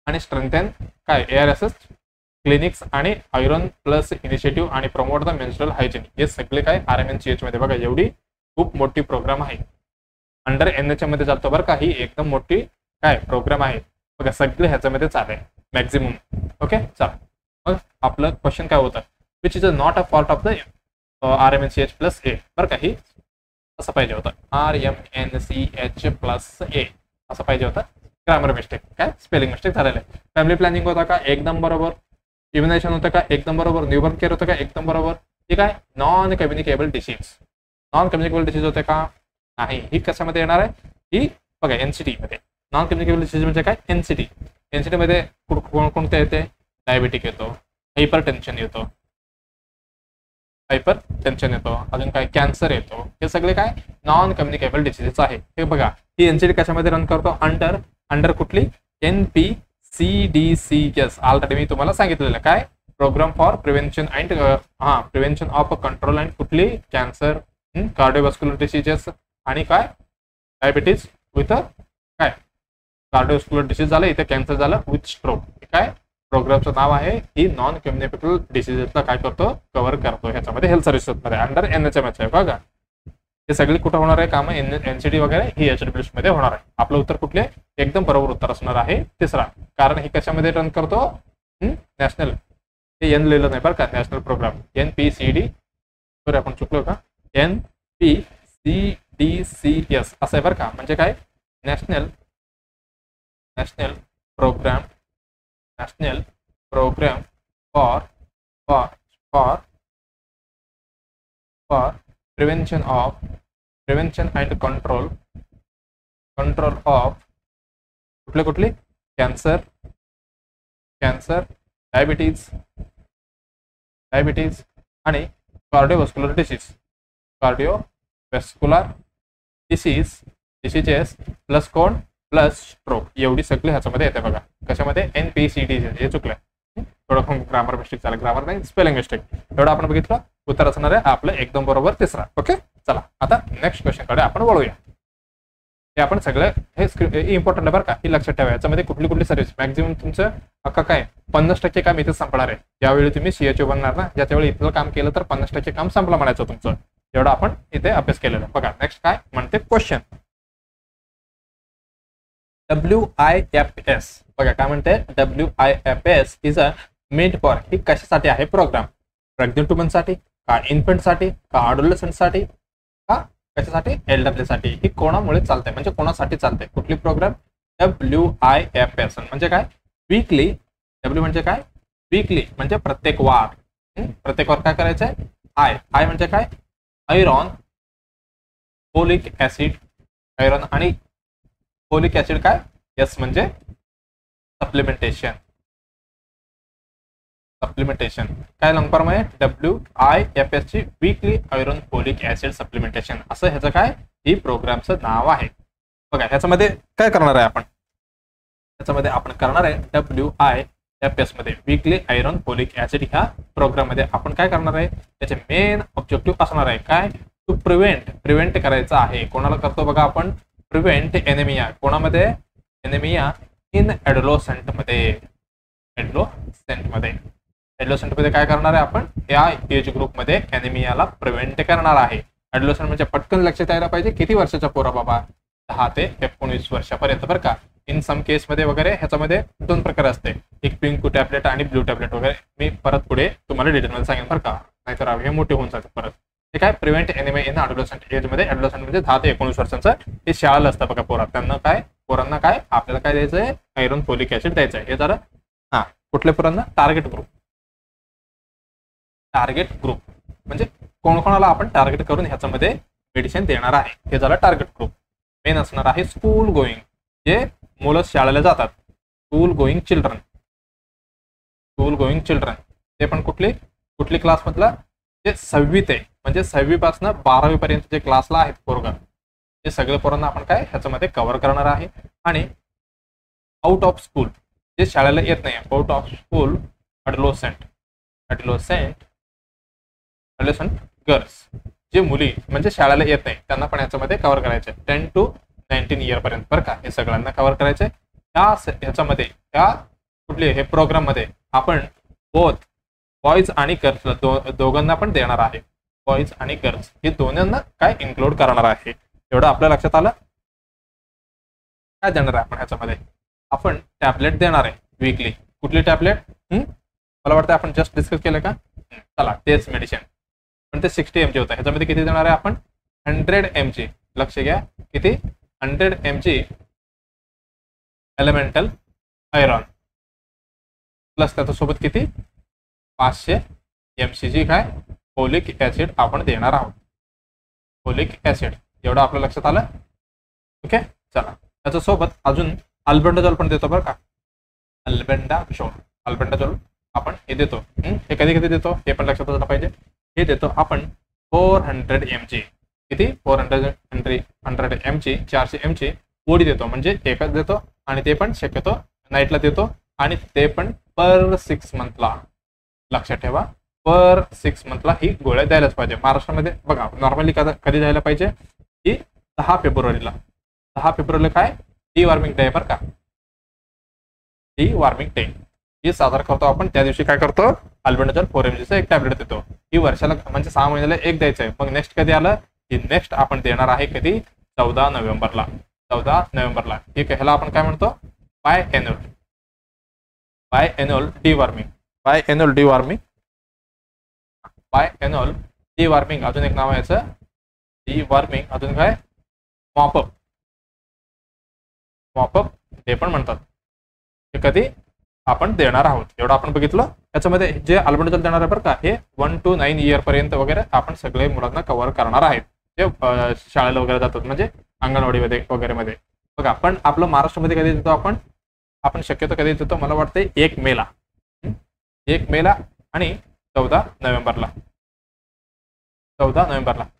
आणि स्ट्रेंथन काय? ARSS क्लिनिक्स आणि आयरन प्लस इनिशिएटिव्ह आणि प्रमोट द मेन्स्ट्रुअल हायजीन. हे सगळे काय? RMNCH मध्ये. बघा एवढी खूप मोठी प्रोग्राम आहे. अंडर NHM मध्ये चालतो बरं का. ही एकदम मोठी काय प्रोग्राम आहे बघा. सगळे ह्याच्यामध्ये चालेल मॅक्झिमम. ओके. चला मग आपलं क्वेश्चन काय होतं? Which is not a part of the RMNCH plus A. बरं का. ही असं पाहिजे होतं RMNCH प्लस ए असं पाहिजे होतं. ग्रामर मिस्टेक काय? स्पेलिंग मिस्टेक झालेलं आहे. फॅमिली प्लॅनिंग होता का? एकदम बरोबर. इम्युनायझेशन होतं का? एकदम बरोबर. न्यूबॉर्न केअर होतं का? एकदम बरोबर. ठीक आहे. नॉन कम्युनिकेबल डिसीज होते का? नाही. ही कशामध्ये येणार आहे? ही बघा NCT मध्ये. नॉन कम्युनिकेबल डिसीज म्हणजे काय? NCT मध्ये कोणते येते? डायबिटिक येतो, हायपर टेन्शन येतो, अजून काय? कॅन्सर येतो. हे सगळे काय? नॉन कम्युनिकेबल डिसीजेस आहे. हे बघा ही NCT कशामध्ये रन करतो? अंडर कुठली? NPC CDCS ऑलरेडी मी तुम्हाला सांगितलेलं काय programme for prevention and prevention of control and कुठली कॅन्सर, कार्डिओव्हास्क्युलर डिसीजेस आणि काय डायबिटीज विथ काय कार्डिओव्हास्क्युलर डिसीज झालं, इथे कॅन्सर झालं विथ स्ट्रोक. काय प्रोग्रामचं नाव आहे ही नॉन कम्युनिकेबल डिसीजेसला काय करतो कव्हर करतो ह्याच्यामध्ये हेल्थ सर्व्हिसेस मध्ये अंडर NHMH आहे बघा. हे सगळी कुठं होणार आहे काम NCD वगैरे ही HWS मध्ये होणार आहे. आपलं उत्तर कुठले एकदम बरोबर उत्तर असणार आहे तिसरा, कारण ही कशामध्ये रन करतो नॅशनल, हे एन लिहिलं नाही बरं का, नॅशनल प्रोग्राम NPCD बरं आपण चुकलो का, NPCDCS असं आहे बरं का, म्हणजे काय national programme for prevention and control of कुठली कॅन्सर डायबिटीज आणि कार्डिओव्हास्क्युलर डिसीजेस प्लस कोण प्लस स्ट्रोक एवढी सगळी ह्याच्यामध्ये येते बघा. कशामध्ये NPCD हे चुकलंय, थोडं ग्रामर मिस्टेक झालं, ग्रामर नाही स्पेलिंग मिस्टेक. एवढं आपण बघितलं, उत्तर असणार आहे आपलं एकदम बरोबर तिसरा. ओके चला आता नेक्स्ट क्वेश्चन कडे आपण वळूया. हे आपण सगळं हे इम्पॉर्टंट आहे बरं का, ही लक्षात ठेवा. याच्यामध्ये कुठली सर्व्हिस मॅक्झिमम तुमचं अख्खा काय 50% काम इथेच संपणार आहे. ज्यावेळी तुम्ही CHO बनणार ना, ज्याच्या वेळी इथलं काम केलं तर 50% काम संपलं म्हणायचं तुमचं. एवढं आपण इथे अभ्यास केलेला बघा. नेक्स्ट काय म्हणते क्वेश्चन, WIFS बघा काय म्हणते, WIFS is a made for, ही कशासाठी आहे प्रोग्राम, प्रेग्नंट वुमनसाठी का इन्फंटसाठी का अडोलसंटसाठी का कशासाठी एल्डरली साठी, ही कोणामुळे चालते म्हणजे कोणासाठी चालते कुठली प्रोग्राम WIFS म्हणजे काय वीकली, W म्हणजे काय वीकली म्हणजे प्रत्येक वार, प्रत्येक वार काय करायचंय, आय म्हणजे काय आयरॉन फोलिक ऍसिड, आयरॉन आणि फोलिक ऍसिड काय S म्हणजे सप्लिमेंटेशन काय लंगफॉर्म आहे WIFS ची weekly iron folic acid supplementation असं ह्याचं काय ही प्रोग्रामचं नाव आहे बघा. ह्याच्यामध्ये काय करणार आहे आपण, ह्याच्यामध्ये आपण करणार आहे WIFS मध्ये वीकली आयरन फोलिक ऍसिड ह्या प्रोग्राम मध्ये आपण काय करणार आहे, त्याचे मेन ऑब्जेक्टिव्ह असणार आहे काय टू प्रिव्हेंट करायचं आहे. कोणाला करतो बघा आपण, प्रिव्हेंट एनेमिया, कोणामध्ये एनेमिया इन एडोलसेंट मध्ये काय करणार आहे आपण, या एज ग्रुप मध्ये एनेमियाला प्रिव्हेंट करणार आहे. एडोलसेंट म्हणजे पटकन लक्षात यायला पाहिजे किती वर्षाचा पोरा बाबा, 10 ते 19 वर्षापर्यंत बरं का. इन सम केस मध्ये वगैरे ह्याच्यामध्ये 2 प्रकार असते, एक पिंक टॅबलेट आणि ब्लू टॅबलेट वगैरे. मी परत पुढे तुम्हाला डिटेलमध्ये सांगेन बरं का, नाहीतर हे मोठे होऊन जातात परत. हे काय prevent anaemia in adolescent age मध्ये, एडोलसेंट म्हणजे 10 ते 19 वर्षांचं हे शाळेला असतं बघा पोरा, त्यांना काय पोरांना काय आपल्याला काय द्यायचंय आयरन फोलिक ऍसिड द्यायचं आहे. हे जरा कुठल्या पोरांना टार्गेट ग्रुप म्हणजे कोणाला आपण टार्गेट करून ह्याच्यामध्ये मेडिसिन देणार आहे, हे झालं टार्गेट ग्रुप. मेन असणार आहे स्कूल गोईंग, जे मुलं शाळेला जातात, स्कूल गोईंग चिल्ड्रन ते पण कुठली क्लास मधला, जे 6वी ते म्हणजे 6वी पासून 12वी पर्यंत जे क्लासला आहेत पोरगा, ते सगळे पोरांना आपण काय ह्याच्यामध्ये कव्हर करणार आहे. आणि आउट ऑफ स्कूल जे शाळेला येत नाही, out of school adolescent girls, जे मुली म्हणजे शाळेला येत नाही त्यांना पण ह्याच्यामध्ये कव्हर करायचे 10 to 19 इयर पर्यंत बरं का. हे सगळ्यांना कव्हर करायचे. ह्याच्यामध्ये ह्या कुठले हे प्रोग्राम मध्ये आपण बोथ बॉईज आणि गर्ल्स दोघांना पण देणार आहे. बॉईज आणि गर्ल्स हे दोन्हींना काय इन्क्लूड करणार आहे. एवढं आपल्या लक्षात आलं. काय देणार आहे आपण ह्याच्यामध्ये, आपण टॅबलेट देणार आहे वीकली. कुठली टॅबलेट, मला वाटतं आपण जस्ट डिस्कस केलं का, चला तेच मेडिसिन, पण ते 60 mg होतं. ह्याच्यामध्ये किती देणार आहे आपण 100 mg, लक्ष घ्या किती 100 mg एलिमेंटल आयरॉन प्लस त्याच्यासोबत किती 500 mg काय फोलिक ऍसिड आपण देणार आहोत. फोलिक ऍसिड एवढं आपलं लक्षात आलं. ओके चला, त्याच्यासोबत अजून अल्बेंडाझोल पण देतो बरं का. अल्बेंडाझोल आपण हे देतो. हे कधी देतो हे पण लक्षात असलं पाहिजे. हे देतो आपण 400 mg, किती 400 mg 400 mg गोळी देतो, म्हणजे एकच देतो आणि ते पण शक्यतो नाईटला देतो आणि ते पण पर 6 मंथला. लक्षात ठेवा, पर 6 मंथला ही गोळ्या द्यायलाच पाहिजे. महाराष्ट्रामध्ये बघा नॉर्मली कधी द्यायला पाहिजे की 10 फेब्रुवारीला. 10 फेब्रुवारीला काय डिवॉर्मिंग डे बरं का, डिवॉर्मिंग डे ही साजरा करतो आपण. त्या दिवशी काय करतो, अल्बेंडाझोल 4 mg एक टॅबलेट देतो. ही वर्षाला म्हणजे 6 महिन्याला एक द्यायचं आहे. मग नेक्स्ट कधी आलं की नेक्स्ट आपण देणार आहे कधी 14 नोव्हेंबरला. 14 नोव्हेंबरला. ठीक आहे, ह्याला आपण काय म्हणतो बायएन्युअल डिवॉर्मिंग. बायएन्युअल डिवॉर्मिंग अजून एक नाव आहे याचं डिवॉर्मिंग. अजून काय मॉपअप ते पण म्हणतात. हे कधी आपण देणार आहोत. एवढं आपण बघितलं. याच्यामध्ये जे अल्बेंडाझोल देणार आहे बरं का, हे 1 to 9 इयर पर्यंत वगैरे आपण सगळे मुलांना कव्हर करणार आहेत जे शाळेला वगैरे जातात, म्हणजे अंगणवाडीमध्ये वगैरे मध्ये. बघा पण आपलं महाराष्ट्रामध्ये कधी देतो आपण शक्यतो कधी देतो, मला वाटतं 1 मेला आणि 14 नोव्हेंबरला.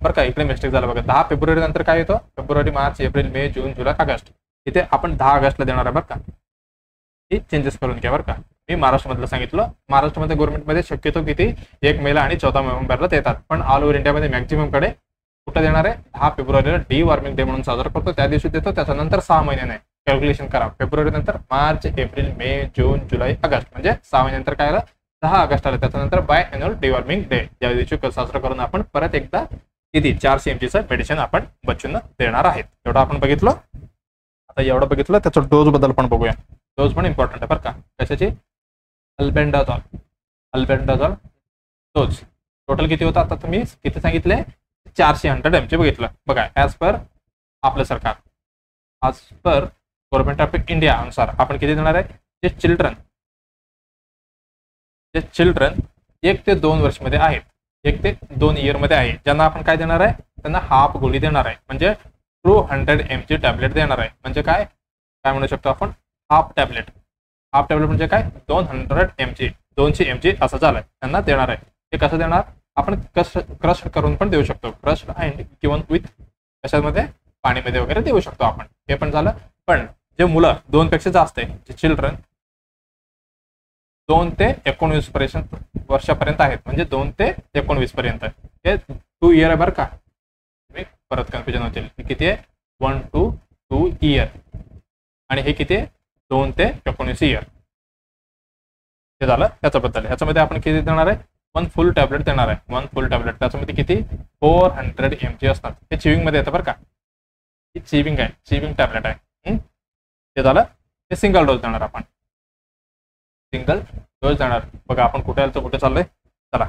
बरं का, इकडे मिस्टेक झाला बघा. 10 फेब्रुवारी नंतर काय येतो, फेब्रुवारी, मार्च, एप्रिल, मे, जून, जुलै, ऑगस्ट. इथे आपण 10 ऑगस्टला देणार आहे बरं का. ही चेंजेस करून घ्या बरं का. मी महाराष्ट्रामधलं सांगितलं. महाराष्ट्रामध्ये गव्हर्नमेंटमध्ये शक्यतो किती 1 मेला आणि 14 नोव्हेंबरला देतात. पण ऑल ओव्हर इंडियामध्ये मॅक्झिमम कडे कुठं देणार आहे, 10 फेब्रुवारीला डिवॉर्मिंग डे म्हणून साजरा करतो, त्या दिवशी देतो. त्याच्यानंतर 6 महिन्याने कॅल्क्युलेशन करा. फेब्रुवारी नंतर मार्च, एप्रिल, मे, जून, जुलै, ऑगस्ट, म्हणजे 6 महिन्यानंतर काय आलं 10 ऑगस्ट आलं. त्याच्यानंतर बायएन्युअल डिवॉर्मिंग डे या दिवशी साजरा करून आपण परत एकदा किती 400 mgचं मेडिसिन आपण बच्चूंना देणार आहेत. एवढं आपण बघितलं. आता एवढं बघितलं, त्याचा डोस बद्दल पण बघूया. डोस पण इम्पॉर्टंट आहे बरं का. कशाची, अल्बेंडाझोल डोस टोटल किती होता, आता तुम्ही किती सांगितले 400 mg बघितलं. बघा ॲज पर आपलं सरकार, as per government of India अनुसार आपण किती देणार आहे. जे चिल्ड्रन 1 ते 2 वर्षमध्ये आहेत, 1 ते 2 इयरमध्ये आहे, ज्यांना आपण काय देणार आहे, त्यांना हाफ गोळी देणार आहे. म्हणजे 200 mg टॅबलेट देणार आहे. म्हणजे काय म्हणू शकतो आपण, हाफ टॅबलेट म्हणजे काय 200 mg 200 mg असं झालंय त्यांना देणार आहे. हे कसं देणार, आपण क्रश करून पण देऊ शकतो. क्रश अँड गिवन विथ कशामध्ये, पाणीमध्ये वगैरे देऊ शकतो आपण. हे पण झालं. पण जे मुलं 2 पेक्षा जास्त आहे, जे चिल्ड्रन 2 ते 19 वर्षापर्यंत आहेत, म्हणजे 2 ते 19 पर्यंत, हे 2 इयर आहे बरं का. तुम्ही परत कन्फ्युजन होतील. किती आहे 1 to 2 इयर आणि हे किती आहे 2 ते 19 इयर. हे झालं त्याच्याबद्दल. ह्याच्यामध्ये आपण किती देणार आहे, 1 फुल टॅबलेट देणार आहे. 1 फुल टॅबलेट त्याच्यामध्ये किती 400 mg असतात. हे चिविंग मध्ये येतं बरं का. ही चिविंग टॅबलेट आहे. ते झालं. हे सिंगल डोस देणार आपण. बघा आपण कुठे चाललोय. चला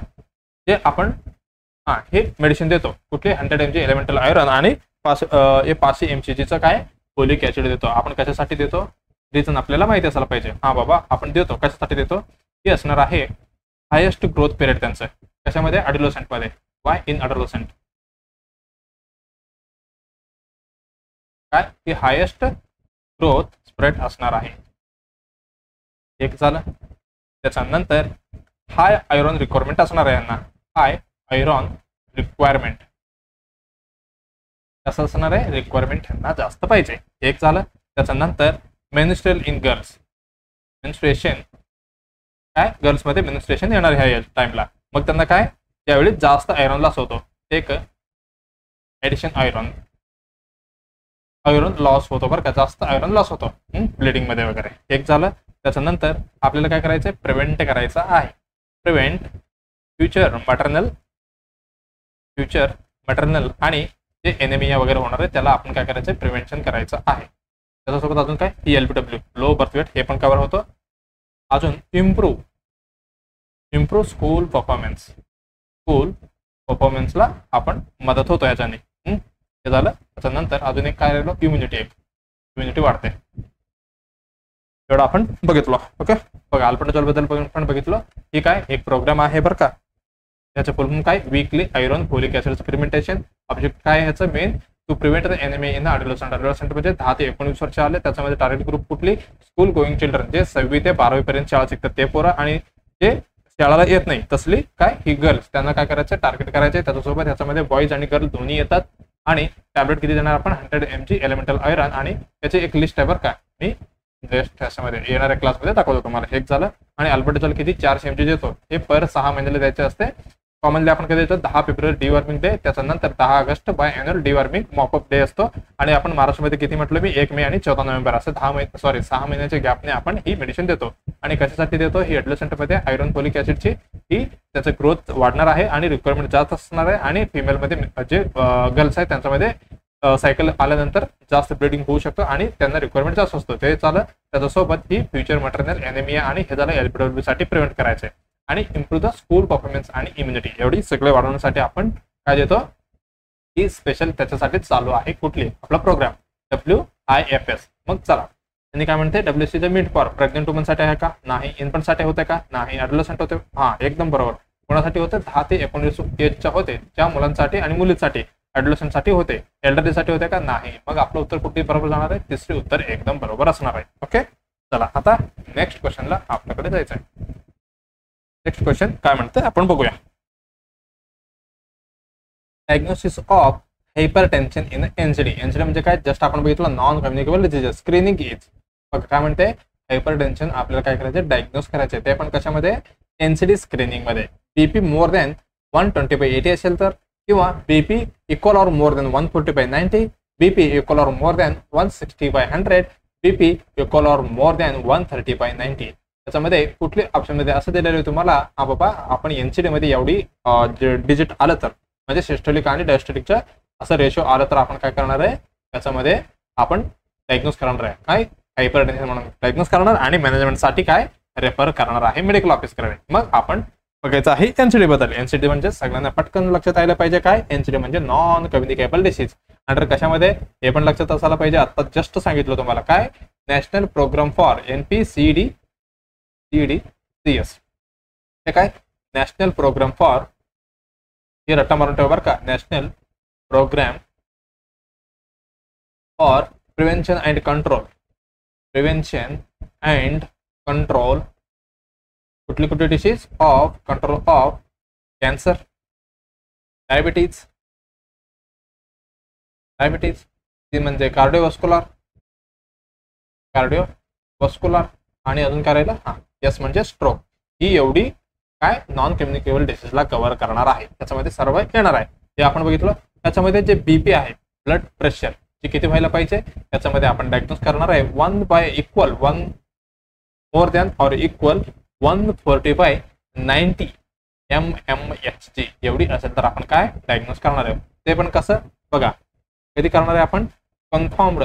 हे आपण हे मेडिसिन देतो कुठले 100 mg एलिमेंटल आयरन आणि 500 mgचं काय फोलिक ऍसिड देतो. आपण कशासाठी देतो, रिझन आपल्याला माहिती असायला पाहिजे. हा बाबा आपण देतो कशासाठी देतो, हे असणार आहे हायेस्ट ग्रोथ पिरियड त्यांचं. कशामध्ये, अडोलसेंट मध्ये. वाय इन अडोलसेंट, काय की हायेस्ट ग्रोथ स्प्रेड असणार आहे. एक झालं. त्याच्यानंतर हाय आयरॉन रिक्वायरमेंट असणार आहे यांना. हाय आयरॉन रिक्वायरमेंट कसं असणार आहे, रिक्वायरमेंट यांना जास्त पाहिजे. एक झालं. त्याच्यानंतर मेन्स्ट्रुअल इन गर्ल्स, मेन्स्ट्रुएशन काय गर्ल्समध्ये मेन्स्ट्रुएशन येणार आहे ह्या टाइमला. मग त्यांना काय त्यावेळी जास्त आयरॉन लॉस होतो. एक ऍडिशन आयरॉन लॉस होतो बरं का, जास्त आयरॉन लॉस होतो ब्लिडिंग मध्ये वगैरे. एक झालं. त्याच्यानंतर आपल्याला काय करायचं आहे, प्रिव्हेंट करायचं आहे. प्रिव्हेंट फ्युचर मॅटर्नल आणि जे एनेमिया वगैरे होणार आहे त्याला आपण काय करायचं आहे, प्रिव्हेंशन करायचं आहे. त्याच्यासोबत अजून काय ELBW लो बर्थ वेट हे पण कव्हर होतं. अजून इम्प्रूव्ह स्कूल परफॉर्मन्सला आपण मदत होतो याच्याने. हे झालं. त्याच्यानंतर अजून एक काय राहिलं, इम्युनिटी वाढते. एवढं आपण बघितलं. ओके. बघा अल्बेंडाझोल बद्दल पण बघितलं. ही काय एक प्रोग्राम आहे बरं का. त्याचं फुल काय weekly iron folic acid experimentation. Object काय ह्याचं main to prevent the anaemia in adolescent म्हणजे 10 ते 19 वर्ष आले. त्याच्यामध्ये टार्गेट ग्रुप कुठली, स्कूल गोईंग चिल्ड्रन जे 6वी ते 12वी पर्यंत शाळा शिकतात ते पोरं, आणि जे शाळेला येत नाही तसली काय ही गर्ल्स, त्यांना काय करायचं टार्गेट करायचे. त्याच्यासोबत ह्याच्यामध्ये बॉईज आणि गर्ल दोन्ही येतात. आणि टॅबलेट किती देणार आपण 100 mg एलिमेंटल आयरन. आणि त्याची एक लिस्ट आहे बरं का, मी जस्ट त्याच्यामध्ये येणाऱ्या क्लासमध्ये दाखवतो तुम्हाला. एक झालं. आणि अल्बर्टल किती 400 mg देतो, हे पर 6 महिन्याला द्यायचे असते. कॉमनली आपण कधी देतो 10 फेब्रुवारी डिवॉर्मिंग डे, त्याच्यानंतर 10 August by annual deworming mop up day असतो. आणि आपण महाराष्ट्रामध्ये किती म्हटलं मी 1 मे आणि 14 नोव्हेंबर असं 6 महिन्याच्या गॅपने आपण ही मेडिसिन देतो. आणि कशासाठी देतो, ही ॲडोलेसंटमध्ये आयरन फोलिक ऍसिडची ही त्याचं ग्रोथ वाढणार आहे आणि रिक्वायरमेंट जास्त असणार आहे. आणि फिमेलमध्ये जे गर्ल्स आहेत त्यांच्यामध्ये सायकल आल्यानंतर जास्त ब्लिडिंग होऊ शकतं आणि त्यांना रिक्वायरमेंट जास्त असतो. ते चाललं. त्याच्यासोबत ही फ्युचर मॅटर्नल एनेमिया आणि हे झालं LPW साठी प्रिव्हेंट करायचं आणि इम्प्रूव्ह द स्कूल परफॉर्मन्स आणि इम्युनिटी एवढी सगळे वाढवण्यासाठी आपण काय देतो, ही स्पेशल त्याच्यासाठी चालू आहे. कुठली आपला प्रोग्राम WIFS. मग चला, आणि काय म्हणते WCचं मीट फॉर प्रेग्नेंट वुमनसाठी आहे का, नाही. इन्फंटसाठी होते का, नाही. ॲडोलेसंट होते, हा एकदम बरोबर. कोणासाठी होते, 10 ते 19 एजच्या होते, त्या मुलांसाठी आणि मुलींसाठी. ॲडोलेसंटसाठी होते, एल्डरसाठी होते का, नाही. मग आपलं उत्तर कुठे बरोबर जाणार आहे, तिसरे उत्तर एकदम बरोबर असणार आहे. ओके, चला आता नेक्स्ट क्वेश्चनला आपल्याकडे जायचं आहे. नेक्स्ट क्वेश्चन काय म्हणतं आपण बघूया. Diagnosis of hypertension in NCD. NCD म्हणजे काय, जस्ट आपण बघितलं non communicable diseases. Screening age. बघा काय म्हणते, हायपरटेन्शन आपल्याला काय करायचं, डायग्नोज करायचे. ते पण कशामध्ये, NCD स्क्रीनिंग मध्ये. BP मोर दॅन 120/80 असेल तर, किंवा BP equal or more than 140/90, BP equal or more than 160/100, BP equal or more than 130/90. त्याच्यामध्ये कुठले ऑप्शनमध्ये असं दिलेलं आहे तुम्हाला, हा बाबा आपण NCD मध्ये एवढी डिजिट आलं तर, म्हणजे सिस्टोलिक आणि डायस्टोलिकच्या असं रेशो आलं तर आपण काय करणार आहे, त्याच्यामध्ये आपण डायग्नोज करणार आहे. काय, हायपरटेन्शन म्हणून डायग्नोज करणार आणि मॅनेजमेंटसाठी काय रेफर करणार आहे मेडिकल ऑफिसकडे. मग आपण बघायचं आहे NCD बद्दल. NCD म्हणजे सगळ्यांना पटकन लक्षात यायला पाहिजे काय, NCD म्हणजे नॉन कम्युनिकेबल डिसीज. अंडर कशामध्ये, हे पण लक्षात असायला पाहिजे. आता जस्ट सांगितलं तुम्हाला काय, नॅशनल प्रोग्राम फॉर NPCDCS. हे काय, नॅशनल प्रोग्राम फॉर, हे रट्टा मारून ठेवा बरं का, national programme for prevention and control. Prevention and control कुठली disease of, control of cancer, diabetes, ती म्हणजे कार्डिओव्हास्क्युलर आणि अजून काय राहिलं, हा यस म्हणजे स्ट्रोक. ही एवढी काय नॉन कम्युनिकेबल डिसीजला कव्हर करणार आहे. त्याच्यामध्ये सर्व येणार आहे. ते आपण बघितलं. त्याच्यामध्ये जे BP आहे, ब्लड प्रेशर, जे किती व्हायला पाहिजे, त्याच्यामध्ये आपण डायग्नोज करणार आहे 1 more than or equal 140/90 mmHg एवढी असेल तर आपण काय डायग्नोज करणार आहे. ते पण कसं बघा, कधी करणार आहे आपण, कन्फर्म्ड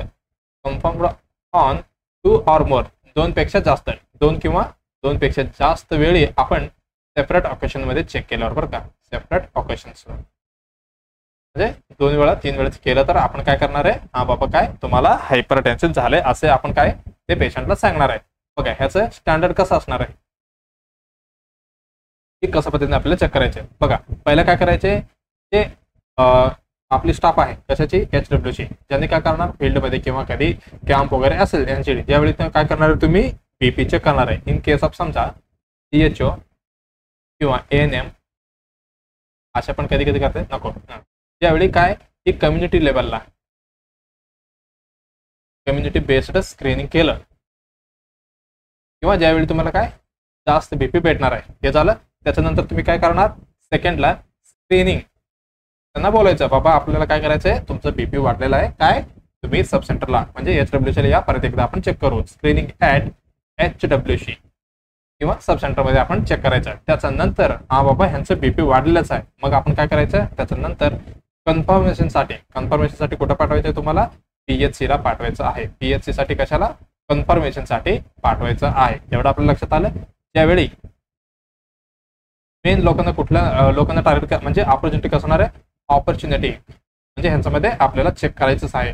ऑन 2 or more, 2 पेक्षा जास्त, 2 किंवा 2 पेक्षा जास्त वेळी आपण सेपरेट ऑकेशन मध्ये चेक केल्यावर बरं का, सेपरेट ऑकेशन्स म्हणजे 2 वेळा 3 वेळेस केलं तर आपण काय करणार आहे, हा बाबा काय तुम्हाला हायपरटेन्शन झालंय असे आपण काय ते पेशंटला सांगणार आहे. बघा ह्याचं स्टँडर्ड कसं असणार आहे, की कसं पद्धतीने आपल्याला चेक करायचे. बघा पहिलं काय करायचे, ते आपली स्टाफ आहे कशाची, HWची, ज्यांनी काय करणार फील्डमध्ये किंवा कधी कॅम्प वगैरे असेल NCD, त्यावेळी काय करणार आहे तुम्ही BP चेक करणार आहे. इन केस ऑफ समजा CHO किंवा ANM अशा पण कधी कधी करते नको. त्यावेळी काय की कम्युनिटी लेवलला कम्युनिटी बेस्ड स्क्रीनिंग केलं किंवा ज्यावेळी तुम्हाला काय जास्त BP भेटणार आहे हे झालं, त्याच्यानंतर तुम्ही काय करणार सेकंडला स्क्रीनिंग, त्यांना बोलायचं बाबा आपल्याला काय करायचंय, तुमचं BP वाढलेला आहे, काय तुम्ही सब सेंटरला म्हणजे HWC या परत एकदा आपण चेक करू. स्क्रीनिंग ॲट HWC किंवा सब सेंटरमध्ये आपण चेक करायचं. त्याच्यानंतर हा बाबा ह्यांचं BP वाढलेलंच आहे, मग आपण काय करायचं, त्याच्यानंतर कन्फर्मेशनसाठी कुठं पाठवायचं तुम्हाला, PHC ला पाठवायचं आहे. PHC साठी कशाला, कन्फर्मेशनसाठी पाठवायचं आहे. एवढं आपल्या लक्षात आलं. त्यावेळी मेन लोकांना टार्गेट म्हणजे ऑपॉर्च्युनिटी कसं होणार आहे, ऑपॉर्च्युनिटी म्हणजे ह्यांच्यामध्ये आपल्याला चेक करायचंच आहे.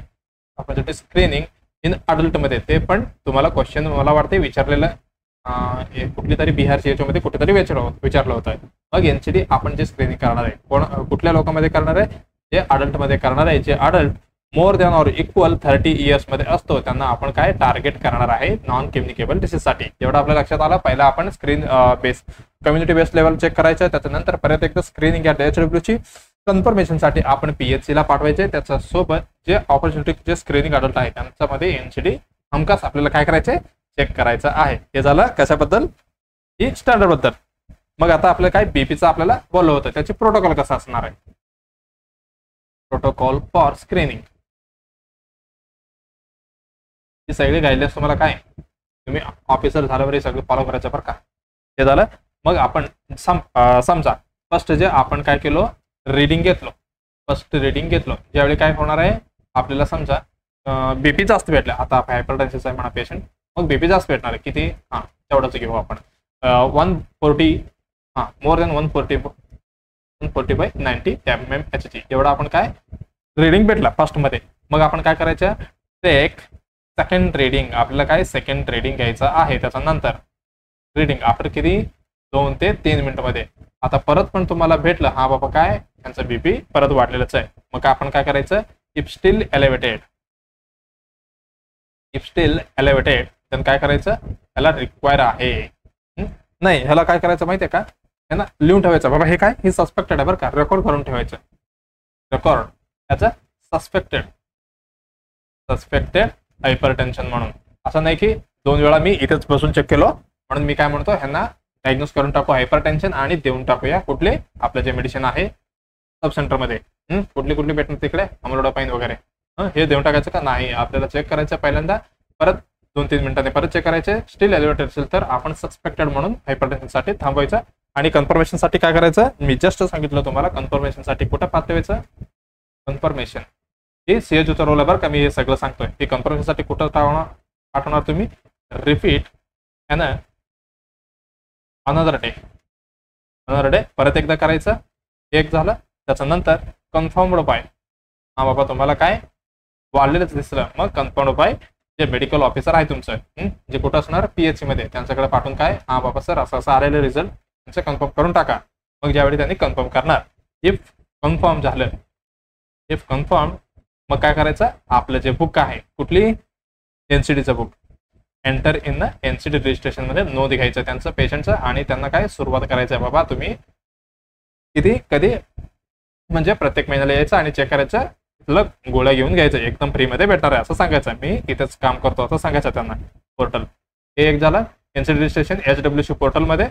ऑपॉर्च्युनिटी स्क्रीनिंग इन अडल्टमध्ये, ते पण तुम्हाला क्वेश्चन मला वाटते विचारलेलं कुठली तरी बिहार CHO मध्ये कुठेतरी विचारलं होतं. मग NCD आपण जे स्क्रीनिंग करणार आहे कुठल्या लोकांमध्ये करणार आहे, जे अडल्टमध्ये करणार आहे. जे adult more than or equal 30 years मध्ये असतो त्यांना आपण काय टार्गेट करणार आहे नॉन कम्युनिकेबल डिसीज साठी. एवढं आपल्या लक्षात आलं. पहिला आपण screen base community based level check करायचं, त्याच्यानंतर परत एकदा स्क्रीनिंग या HWची कन्फर्मेशनसाठी आपण PHC ला पाठवायचे. त्याच्यासोबत जे ऑपॉर्च्युनिटी जे स्क्रीनिंग अडल्ट आहे त्यांच्यामध्ये NCD हमखास आपल्याला काय करायचंय चेक करायचं आहे. हे झालं कशाबद्दल ही स्टँडर्ड बद्दल. मग आता आपलं काय बीपीचं आपल्याला बोललं होतं त्याची प्रोटोकॉल कसा असणार आहे. प्रोटोकॉल फॉर स्क्रीनिंग ही सगळी गाईडलाईन्स तुम्हाला काय तुम्ही ऑफिसर झाल्यावर हे सगळं फॉलो करायचं बरं का. हे झालं. मग आपण समजा फर्स्ट जे आपण काय केलो रीडिंग घेतलो. फर्स्ट रीडिंग घेतलो ज्यावेळी काय होणार आहे आपल्याला समजा बीपी जास्त भेटला. आता हायपरटेन्सिव्ह आहे म्हणा पेशंट. मग बीपी जास्त भेटणार आहे किती तेवढंच घेऊ आपण 140 मोर दॅन 140/90 mmHg एवढा आपण काय रीडिंग भेटला फर्स्ट मध्ये. मग आपण काय करायचं टेक सेकंड रीडिंग. आपल्याला काय सेकंड रीडिंग घ्यायचं आहे. त्याच्यानंतर रीडिंग आफ्टर किती 2 ते 3 मिनिटमध्ये. आता परत पण तुम्हाला भेटलं बाबा काय त्यांचं बीपी परत वाढलेलंच आहे. मग आपण काय करायचं इफ स्टील एलिव्हेटेड then काय करायचं ह्याला रिक्वायर आहे. नाही ह्याला काय करायचं माहितीये का ना लिहून ठेवायचं बाबा हे काय ही सस्पेक्टेड आहे बरं का. रेकॉर्ड करून ठेवायचं. रेकॉर्ड त्याचं सस्पेक्टेड हायपरटेन्शन म्हणून. असं नाही की 2 वेळा मी इथेच बसून चेक केलो म्हणून मी काय म्हणतो ह्यांना डायग्नोस करून टाकू हायपरटेन्शन आणि देऊन टाकूया कुठले आपलं जे मेडिसिन आहे सब सेंटरमध्ये. कुठली भेटणार तिकडे अमलोडापाईन वगैरे हे देऊन टाकायचं का नाही. आपल्याला चेक करायचं पहिल्यांदा परत 2-3 मिनिटांनी परत चेक करायचे. स्टील एलिव्हेटेड असेल तर आपण सस्पेक्टेड म्हणून हायपरटेन्शनसाठी थांबवायचं. आणि कन्फर्मेशनसाठी काय करायचं मी जस्ट सांगितलं तुम्हाला. कन्फर्मेशनसाठी कुठं पाठवायचं कन्फर्मेशन हे सीएचओचा रोल आहे बरं का. मी हे सगळं सांगतोय. हे कन्फर्मेशनसाठी कुठं पाठवणार तुम्ही रिपीट अनदर डे परत एकदा करायचं. एक झालं त्याच्यानंतर कन्फर्म्ड बाय बाबा तुम्हाला काय वाढलेलंच दिसलं. मग confirmed by J medical officer आहे तुमचं जे कुठं असणार PHC मध्ये त्यांच्याकडे पाठवून काय बाबा सर असं आलेलं रिझल्ट त्यांचं कन्फर्म करून टाका. मग ज्यावेळी त्यांनी कन्फर्म करणार इफ कन्फर्म झालं मग काय करायचं आपलं जे बुक आहे कुठली NCDचं book enter in NCD registration मध्ये नोंद घ्यायचं त्यांचं पेशंटचं. आणि त्यांना काय सुरुवात करायचं आहे बाबा तुम्ही कधी म्हणजे प्रत्येक महिन्याला यायचं आणि चेक करायचं तुला गोळ्या घेऊन घ्यायचं एकदम फ्रीमध्ये भेटणार आहे असं सांगायचं. मी इथेच काम करतो असं सांगायचं त्यांना. पोर्टल हे एक झालं. NCD रजिस्ट्रेशन HWC पोर्टलमध्ये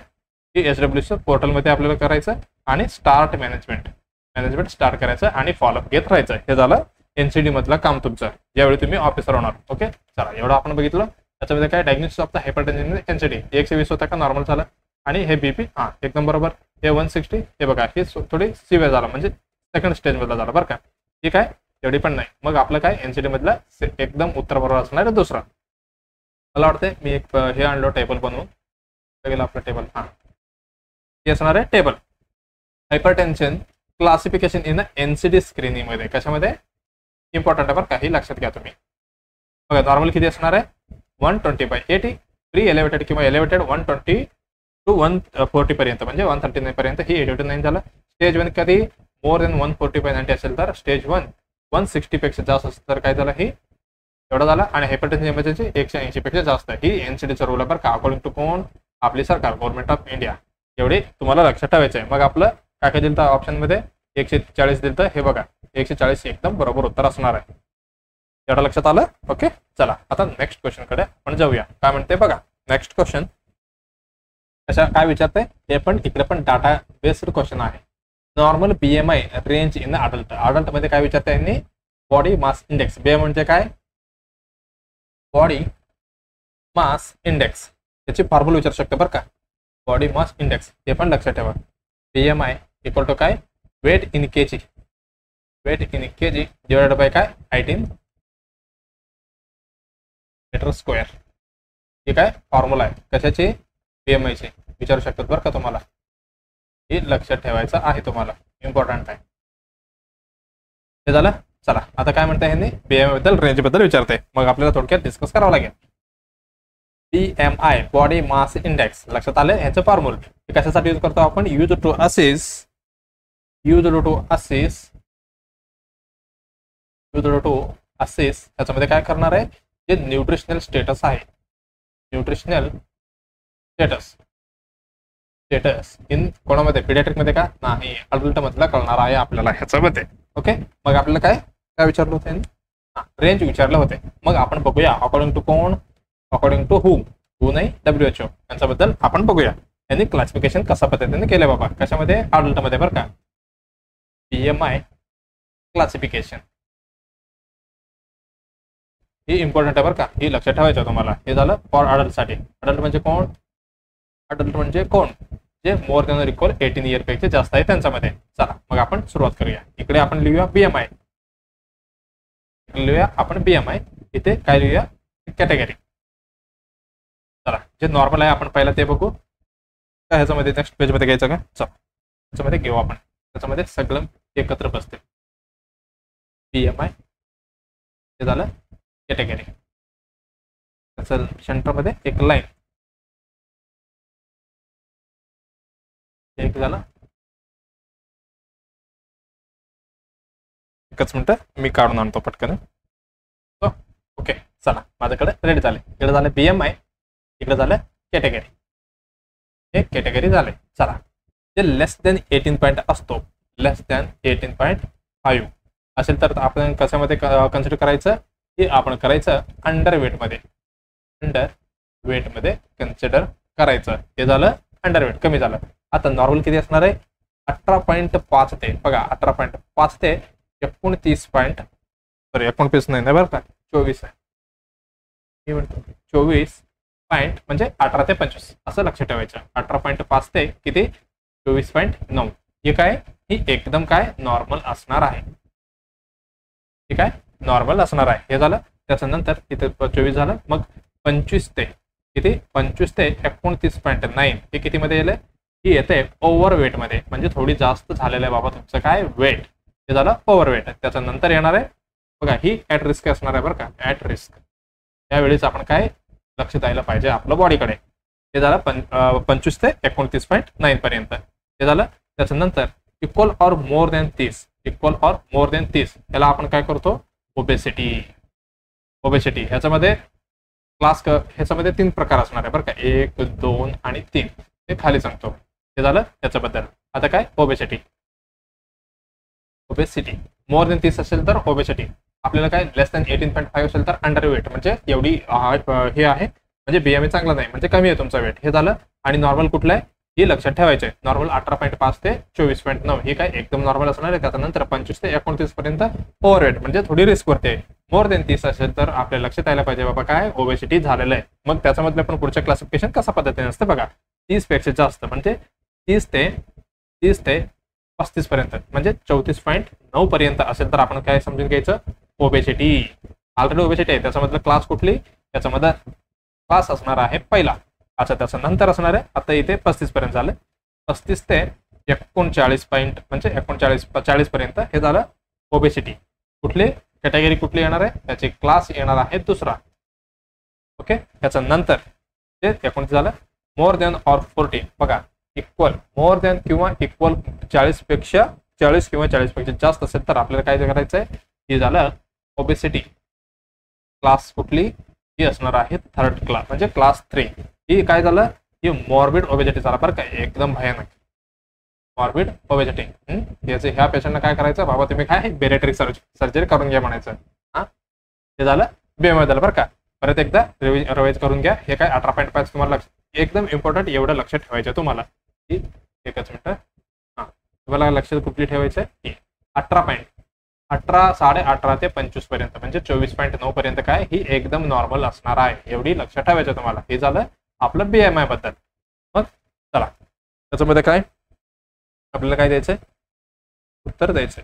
HWC पोर्टलमध्ये आपल्याला करायचं. आणि स्टार्ट मॅनेजमेंट स्टार्ट करायचं आणि फॉलोअप घेत राहायचं. हे झालं NCD मधलं काम तुमचं ज्यावेळी तुम्ही ऑफिसर होणार. ओके चला एवढं आपण बघितलं. त्याच्यामध्ये काय diagnosis of the hypertension NCD 120 होता का नॉर्मल झालं. आणि हे बीपी एकदम बरोबर. हे 160 हे बघा हे थोडी सिव्हिअर झालं म्हणजे सेकंड स्टेज मधला झाला बरं का. ठीक आहे एवढी पण नाही. मग आपलं काय NCD मधलं एकदम उत्तर बरोबर असणार दुसरा. मला वाटतंय मी एक हे आणलो टेबल बनवून गेलं आपलं टेबल. हे असणार आहे table hypertension classification in NCD screening मध्ये. कशामध्ये इम्पॉर्टंट आहे बरं का. हे लक्षात घ्या तुम्ही. बघा नॉर्मल किती असणार आहे 120/80 प्री एलिव्हेटेड किंवा एलिव्हेटेड 120 to 140 पर्यंत म्हणजे 139 पर्यंत ही 89 झालं. स्टेज 1 कधी मोर दॅन 140/90 असेल तर स्टेज 1 160 पेक्षा जास्त असेल तर काय झालं ही एवढं झालं. आणि हायपरटेन्शन इमर्जन्सी 180 पेक्षा जास्त. ही NCDचा रूल आहे बरं का अकॉर्डिंग टू कोण आपली सरकार गव्हर्नमेंट ऑफ इंडिया. एवढे तुम्हाला लक्षात ठेवायचं आहे. मग आपलं काय दिलं तर ऑप्शनमध्ये 140 दिलं तर हे बघा 140 एकदम बरोबर उत्तर असणार आहे. एवढं लक्षात आलं. ओके चला आता नेक्स्ट क्वेश्चन कडे आपण जाऊया. काय म्हणते बघा नेक्स्ट क्वेश्चन कशा काय विचारते ते पण इकडे पण डाटा बेस्ड क्वेश्चन आहे. Normal BMI range in adult मध्ये काय विचारते यांनी बॉडी मास इंडेक्स. बे म्हणजे काय बॉडी मास इंडेक्स त्याची फॉर्म्युला विचारू शकतो बरं का. बॉडी मास इंडेक्स हे पण लक्षात ठेवा. BMI इक्वल टू काय weight in kg divided by काय 18 मीटर स्क्वेअर. ठीक आहे फॉर्म्युला आहे कशाची BMI ची विचारू शकतात बरं का तुम्हाला. हे लक्षात ठेवायचं आहे तुम्हाला इम्पॉर्टंट आहे. हे झालं. चला आता काय म्हणताय ह्यांनी BMI बद्दल रेंज बद्दल विचारते. मग आपल्याला थोडक्यात डिस्कस करावं लागेल. BMI बॉडी मास इंडेक्स लक्षात आलं. ह्याचं फॉर्म्युला कशासाठी यूज करतो आपण यूज टू असेस त्याच्यामध्ये काय करणार आहे जे न्यूट्रिशनल स्टेटस आहे. न्यूट्रिशनल स्टेटस इन कोणामध्ये पिडियाट्रिक मध्ये का नाही अडल्ट मधला कळणार आहे आपल्याला ह्याच्यामध्ये. ओके मग आपल्याला काय काय विचारलं त्यांनी रेंज विचारले होते. मग आपण बघूया अकॉर्डिंग टू कोण, अकॉर्डिंग टू हू नाही WHO यांच्याबद्दल आपण बघूया. यांनी क्लासिफिकेशन कशा पद्धतीने केलं बाबा, कशामध्ये, अडल्टमध्ये बरं का. BMI क्लासिफिकेशन ही इम्पॉर्टंट आहे बरं का, ही लक्षात ठेवायचं तुम्हाला. हे झालं फॉर अडल्टसाठी. अडल्ट म्हणजे कोण, अडल्ट म्हणजे कोण, जे more than or equal 18 year पेक्षा जास्त आहे त्यांच्यामध्ये. चला मग आपण सुरुवात करूया. इकडे आपण लिहूया BMI, लिहूया आपण BMI. इथे काय लिहूया, कॅटेगरी. चला जे नॉर्मल आहे आपण पहिला ते बघू. काय ह्याच्यामध्ये नेक्स्ट पेजमध्ये घ्यायचं का, चला त्याच्यामध्ये घेऊ आपण. त्याच्यामध्ये सगळं एकत्र बसते. BMI हे झालं कॅटेगरी. त्याचं सेंटरमध्ये एक लाईन, एक झालं. एकच मिनिट मी काढून आणतो पटकन. ओके चला माझ्याकडे रेडी झाले. इकडे झालं BMI, इकडे झालं कॅटेगरी. हे कॅटेगरी झाले. चला जे लेस दॅन 18 पॉईंट असतो, लेस दॅन 18.5 असेल तर आपण कशामध्ये कन्सिडर करायचं, हे आपण करायचं अंडर वेटमध्ये. अंडर वेटमध्ये कन्सिडर करायचं. हे झालं अंडर वेट, कमी झालं. आता नॉर्मल किती असणार आहे, 18.5 ते बघा 18.5 ते 29 नाही बरं का, 24 आहे. 24 पॉईंट म्हणजे 18 ते 25 असं लक्षात ठेवायचं. 18.5 ते किती, 24.9. हे काय, ही एकदम काय नॉर्मल असणार आहे. ठीक आहे, नॉर्मल असणार आहे. हे झालं. त्याच्यानंतर इथे 24 झालं. मग 25 ते किती, 25 ते 29.9 हे किती मध्ये येईल, ही येते ओव्हरवेट मध्ये, म्हणजे थोडी जास्त झालेलं आहे बाबा तुमचं काय वेट. हे झालं ओव्हरवेट. त्याच्यानंतर येणार आहे बघा, ही ऍट रिस्क असणार आहे बरं का, ऍट रिस्क. त्यावेळेस आपण काय लक्ष द्यायला पाहिजे आपलं बॉडीकडे. हे झालं 25 ते 29.9 पर्यंत. हे झालं. त्याच्यानंतर equal or more than 30, equal or more than 30 याला आपण काय करतो, ओबेसिटी. ओबेसिटी ह्याच्यामध्ये क्लास ह्याच्यामध्ये 3 प्रकार असणार आहे बरं का, 1, 2 आणि 3. हे खाली सांगतो. हे झालं त्याच्याबद्दल. आता काय, ओबेसिटी. ओबेसिटी मोर दॅन 30 असेल तर ओबेसिटी. आपल्याला काय लेस दॅन 18.5 असेल तर अंडर वेट, म्हणजे एवढी हे आहे, म्हणजे BMI चांगला नाही, म्हणजे कमी आहे तुमचा वेट. हे झालं. आणि नॉर्मल कुठलं आहे हे लक्षात ठेवायचं आहे. नॉर्मल 18.5 ते 24.9 हे काय एकदम नॉर्मल असणार आहे. त्याच्यानंतर 25 ते 29 पर्यंत ओव्हरवेट, म्हणजे थोडी रिस्क वरती आहे. मोर दॅन 30 असेल तर आपल्या लक्षात यायला पाहिजे बाबा काय ओबेसिटी झालेलं आहे. मग त्याच्यामधलं पण पुढचं क्लासिफिकेशन कशा पद्धतीने असतं बघा. 30 पेक्षा जास्त म्हणजे 30 ते 35 पर्यंत, म्हणजे 34.9 पर्यंत असेल तर आपण काय समजून घ्यायचं, ओबेसिटी. ऑलरेडी ओबेसिटी आहे. त्याच्यामधलं क्लास कुठली, त्याच्यामध्ये क्लास असणार आहे पहिला. अच्छा त्याचं नंतर असणार आहे. आता इथे 35 पर्यंत झालं. 35 ते 39 पॉईंट म्हणजे 40 पर्यंत हे झालं ओबेसिटी. कुठली कॅटेगरी कुठली येणार आहे, त्याची क्लास येणार आहे दुसरा. ओके. त्याचं नंतर ते 29 झालं. मोर दॅन ऑर 40 बघा, इक्वल मोर दॅन किंवा इक्वल 40 पेक्षा 40 किंवा 40 पेक्षा जास्त असेल तर आपल्याला काय करायचं आहे, हे झालं ओबेसिटी. क्लास कुठली, ही असणार आहे थर्ड क्लास म्हणजे क्लास 3. ही काय झालं, ही मॉर्बिड ओबेसिटी झाला बरं का, एकदम भयानक मॉर्बिड ओबेसिटी. याचे ह्या पेशंटला काय करायचं बाबा, तुम्ही काय बेरेटरी सर्जरी करून घ्या म्हणायचं. हा हे झालं BMI झालं बरं का. परत एकदा रिवाइज करून घ्या. हे काय 18.5 तुम्हाला एकदम इम्पॉर्टंट एवढं लक्षात ठेवायचं तुम्हाला. एकच मिनिट. हा तुम्हाला लक्षात कुठली ठेवायचं आहे, 18 18.5 ते 25 पर्यंत म्हणजे 24.9 पर्यंत काय ही एकदम नॉर्मल असणार आहे. एवढी लक्षात ठेवायचं तुम्हाला. हे झालं आपलं BMI बद्दल. मग चला त्याच्यामध्ये काय आपल्याला काय द्यायचंय, उत्तर द्यायचंय.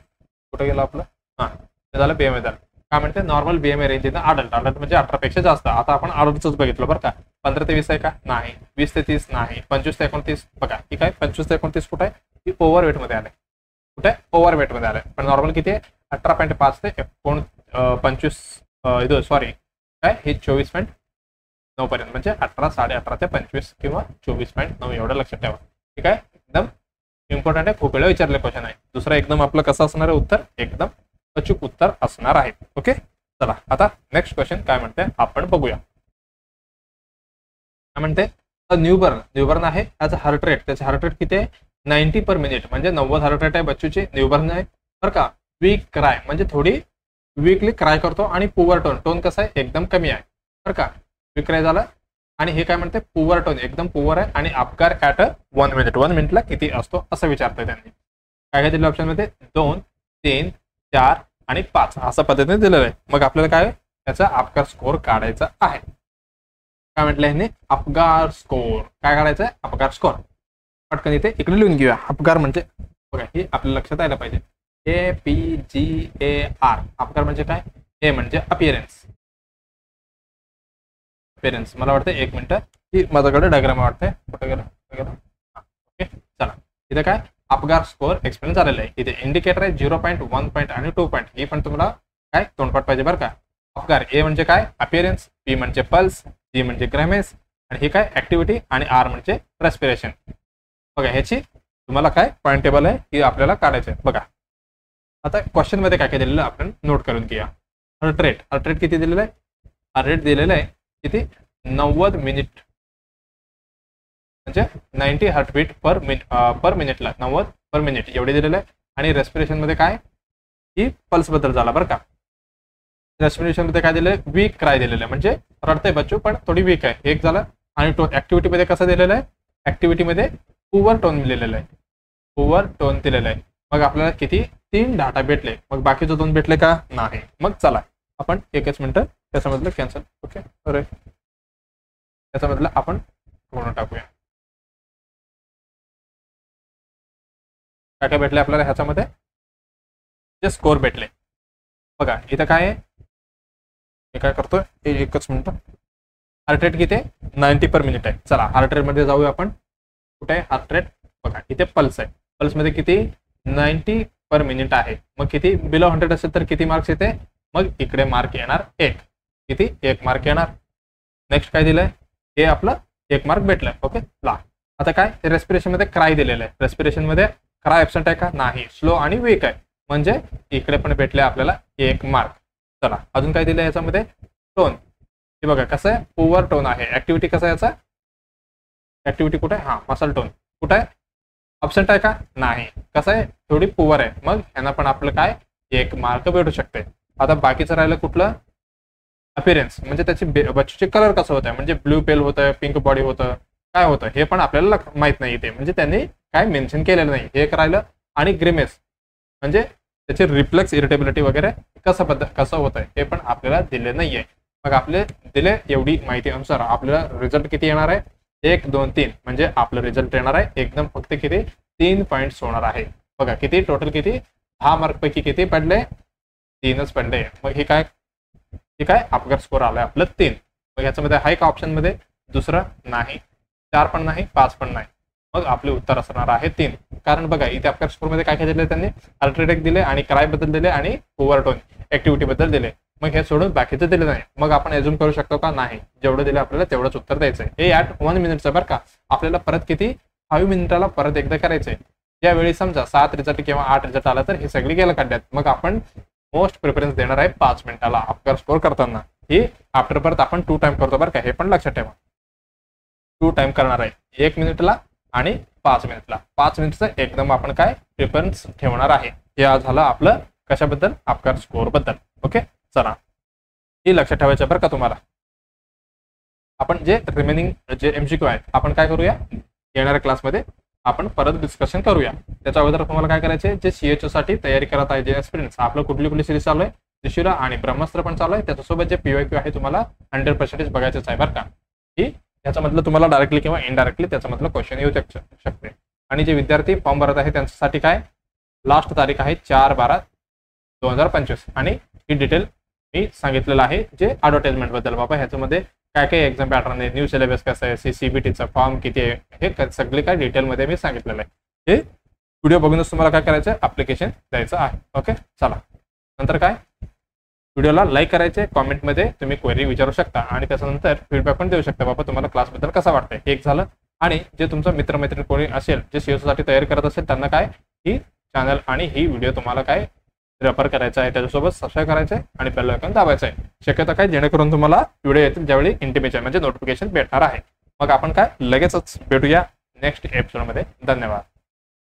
कुठे गेलं आपलं, हा ते झालं BMI झालं. काय म्हणते, नॉर्मल BMI रेंज आहे अडल्ट. अडल्ट म्हणजे 18 पेक्षा जास्त. आता आपण अडल्टच बघितलं बरं का. 15 ते 20 आहे का, नाही. 20 ते 30 नाही. 25 ते 29 बघा, ही काय 25 ते 29 कुठे आहे, ही ओव्हरवेट मध्ये आले. कुठे ओव्हरवेट मध्ये आले. पण नॉर्मल किती आहे, 18.5 ते 25 सॉरी काय हे 24.9 पर्यंत म्हणजे 18 18.5 ते 25 किंवा 24.9 एवढं लक्षात ठेवा. ठीक आहे, एकदम इम्पॉर्टंट आहे. खूप वेळा विचारले क्वेश्चन आहे. दुसरा एकदम आपलं कसं असणार आहे उत्तर, एकदम अचूक उत्तर असणार आहे. ओके चला आता नेक्स्ट क्वेश्चन काय म्हणते आपण बघूया. काय म्हणते, न्यूबर्न आहे ॲज अ हार्ट रेट. त्याचे हार्ट रेट किती आहे, 90 पर मिनिट म्हणजे 90 हार्ट रेट आहे बच्चूची. न्यूबर्न आहे बरं का. वीक क्राय म्हणजे थोडी वीकली क्राय करतो आणि पुअर टोन, टोन कसा आहे एकदम कमी आहे बरं का, वीक क्राय झालं. आणि हे काय म्हणते पुअर टोन, एकदम पुअर आहे आणि अपकार ॲट 1 मिनिट, 1 मिनिटला किती असतो असं विचारतंय त्यांनी. काय काय दिलं ऑप्शनमध्ये 2, 3, 4 आणि 5 अशा पद्धतीने दिलेलं आहे. मग आपल्याला काय त्याचा अपकार स्कोअर काढायचा आहे. काय म्हटलं ह्यांनी अपकार स्कोअर, काय काढायचं आहे अपकार स्कोअर. पटकन इथे इकडे लिहून घेऊया. अपकार म्हणजे बघा हे आपल्या लक्षात यायला पाहिजे, APGAR. अपकार म्हणजे काय, ए म्हणजे अपिअरन्स, अपिअरन्स. मला वाटतं 1 मिनिट की माझ्याकडे डायग्राम वाटतंय, कुठं गेलं ओके चला. इथे काय अपकार स्कोअर एक्सप्लेन झालेलं आहे. इथे इंडिकेटर आहे 0 पॉईंट, 1 पॉईंट आणि 2 पॉईंट. ही पण तुम्हाला काय तोंडपाठ पाहिजे बरं का. अपकार ए म्हणजे काय अपिअरन्स, पी म्हणजे पल्स, जी म्हणजे ग्रॅमेस आणि हे काय ऍक्टिव्हिटी आणि आर म्हणजे रेस्पिरेशन. बघा ह्याची तुम्हाला काय पॉईंट टेबल आहे ही आपल्याला काढायचं आहे. बघा आता क्वेश्चन मध्ये काय काय दिलेलं आपण नोट करून घेऊया. हार्ट रेट, हार्ट रेट किती दिलेलं आहे, हार्ट रेट दिलेलं आहे किती 90 मिनिट म्हणजे 90 हार्टबीट पर मिनिटला 90 पर मिनिट एवढे दिलेलं आहे. आणि रेस्पिरेशन मध्ये काय ही पल्स बद्दल झाला बरं का. रेस्पिरेशन मध्ये काय दिलंय वीक क्राय दिलेलं आहे, म्हणजे रडतंय बच्चू पण थोडी वीक आहे, एक झालं. आणि ऍक्टिव्हिटी मध्ये कसं दिलेलं आहे, ऍक्टिव्हिटी मध्ये पुअर टोन दिलेलं आहे, पुअर टोन दिलेलं आहे. मग आपल्याला किती 3 डाटा भेटले, मग बाकीचे 2 भेटले का नाही. मग चला आपण एकच मिनिटं त्याच्यामधलं कॅन्सल ओके अरे त्याच्यामधलं आपण पूर्ण टाकूया. काय काय भेटले आपल्याला ह्याच्यामध्ये जे स्कोअर भेटले. बघा इथं काय आहे, हे काय करतोय एकच मिनिट. हार्ट रेट किती आहे 90 पर मिनिट आहे. चला हार्ट रेट मध्ये जाऊया आपण. कुठे आहे हार्ट रेट, बघा इथे पल्स आहे, पल्स मध्ये किती 90 पर मिनिट आहे. मग किती बिलो 100 असेल तर किती मार्क्स येते, मग इकडे मार्क येणार 1, किती 1 मार्क येणार. नेक्स्ट काय दिलंय हे आपलं 1 मार्क भेटलंय ओके ला. आता काय रेस्पिरेशन मध्ये क्राय दिलेलं आहे, रेस्पिरेशन मध्ये क्राय ऍबसेंट आहे का नाही, स्लो आणि वीक आहे, म्हणजे इकडे पण भेटले आपल्याला 1 मार्क. चला अजून काय दिलं याच्यामध्ये टोन, हे बघा कसं आहे पुअर टोन आहे. ऍक्टिव्हिटी कसं आहे याचा, ऍक्टिव्हिटी कुठे आहे, हा मसल टोन कुठे आहे, ॲबसेंट आहे का नाही, कसं आहे थोडी पुअर आहे, मग ह्यांना पण आपलं काय 1 मार्क भेटू शकते. आता बाकीचं राहिलं कुठलं अपिअरन्स, म्हणजे त्याची बच्चूचे कलर कसं होत आहे, म्हणजे ब्लू पेल होतं, पिंक बॉडी होतं, काय होतं हे पण आपल्याला माहित नाही इथे, म्हणजे त्यांनी काय मेन्शन केलेलं नाही. हे एक राहिलं. आणि ग्रिमेस म्हणजे त्याचे रिफ्लेक्स इरिटेबिलिटी वगैरे कसं होत आहे हे पण आपल्याला दिले नाहीये. मग आपले दिले एवढी माहिती अनुसार आपल्याला रिझल्ट किती येणार आहे 1, 2, 3, म्हणजे आपलं रिझल्ट येणार आहे एकदम फक्त किती 3 पॉईंट्स होणार आहे. बघा किती टोटल किती 10 मार्क पैकी किती पडले 3च पडले. मग हे काय अपघात स्कोर आलाय आपलं 3. मग ह्याच्यामध्ये आहे का ऑप्शन मध्ये दुसरं नाही, 4 पण नाही, 5 पण नाही, मग आपले उत्तर असणार आहे 3. कारण बघा इथे अपघात स्कोर मध्ये काय काय दिले त्यांनी हार्ट रेट दिले आणि क्राय बद्दल दिले आणि ओव्हर टोन ऍक्टिव्हिटी बद्दल दिले. मग हे सोडून बाकीचं दिलं नाही. मग आपण अजून करू शकतो का नाही, जेवढं दिलं आपल्याला तेवढंच उत्तर द्यायचंय. हे ॲट 1 मिनिटचं बरं का. आपल्याला परत किती 5 मिनिटाला परत एकदा करायचंय. यावेळी समजा 7 रिझल्ट किंवा 8 रिझल्ट आला तर हे सगळी गेलं काढण्यात. मग आपण मोस्ट प्रिफरन्स देणार आहे 5 मिनिटाला अपघात स्कोर करताना. ही आफ्टर बर्थ आपण 2 टाइम करतो बरं का, हे पण लक्षात ठेवा. 2 टाइम करणार आहे, 1 मिनिटला आणि 5 मिनिटला. 5 मिनिटचं एकदम आपण काय प्रिफरन्स ठेवणार आहे. हे झालं आपलं कशाबद्दल अपघात स्कोअर बद्दल. ओके चला हे लक्षात ठेवायचं बरं का तुम्हाला. आपण जे रिमेनिंग जे MCQ आहेत आपण काय करूया येणाऱ्या क्लासमध्ये आपण परत डिस्कशन करूया. त्याच्या अगोदर तुम्हाला काय करायचे जे CHO साठी तयारी करत आहे जे एस्पिरंट्स आपलं कुठली सिरीज चालू आहे त्रिशूला आणि ब्रह्मास्त्र पण चालू आहे. त्याच्यासोबत जे PYQ आहे तुम्हाला 100% बघायचंच आहे बरं का. ही त्याच्यामधलं तुम्हाला डायरेक्टली किंवा इनडायरेक्टली त्याच्यामधलं क्वेश्चन येऊ शकते. आणि जे विद्यार्थी फॉर्म भरत आहे त्यांच्यासाठी काय लास्ट तारीख आहे 4/12/2025 आणि ही डिटेल मी सांगितलेलं आहे जे ॲडव्हर्टाइजमेंट बद्दल. बाबा ह्याच्यामध्ये काय काय एक्झाम पॅटर्न आहे, न्यू सिलेबस कसं आहे, CBTचा फॉर्म किती आहे, हे सगळे काय डिटेलमध्ये मी सांगितलेलं आहे. हे व्हिडिओ बघूनच तुम्हाला काय करायचं आहे ॲप्लिकेशन द्यायचं आहे. ओके चला नंतर काय व्हिडिओला लाईक करायचे, कॉमेंटमध्ये तुम्ही क्वेरी विचारू शकता आणि त्याच्यानंतर फीडबॅक पण देऊ शकता. बाबा तुम्हाला क्लासबद्दल कसं वाटतंय. एक झालं. आणि जे तुमचं मित्रमैत्रीण कोणी असेल जे CHO साठी तयारी करत असेल त्यांना काय ही चॅनल आणि ही व्हिडिओ तुम्हाला काय रेफर करायचं आहे, त्याच्यासोबत सबस्क्राईब करायचं आहे आणि बेल आयकॉन दाबायचं आहे. शक्यतो काय जेणेकरून तुम्हाला व्हिडिओ येतील ज्यावेळी इंटिमेशन म्हणजे नोटिफिकेशन भेटणार आहे. मग आपण काय लगेचच भेटूया नेक्स्ट एपिसोडमध्ये. धन्यवाद.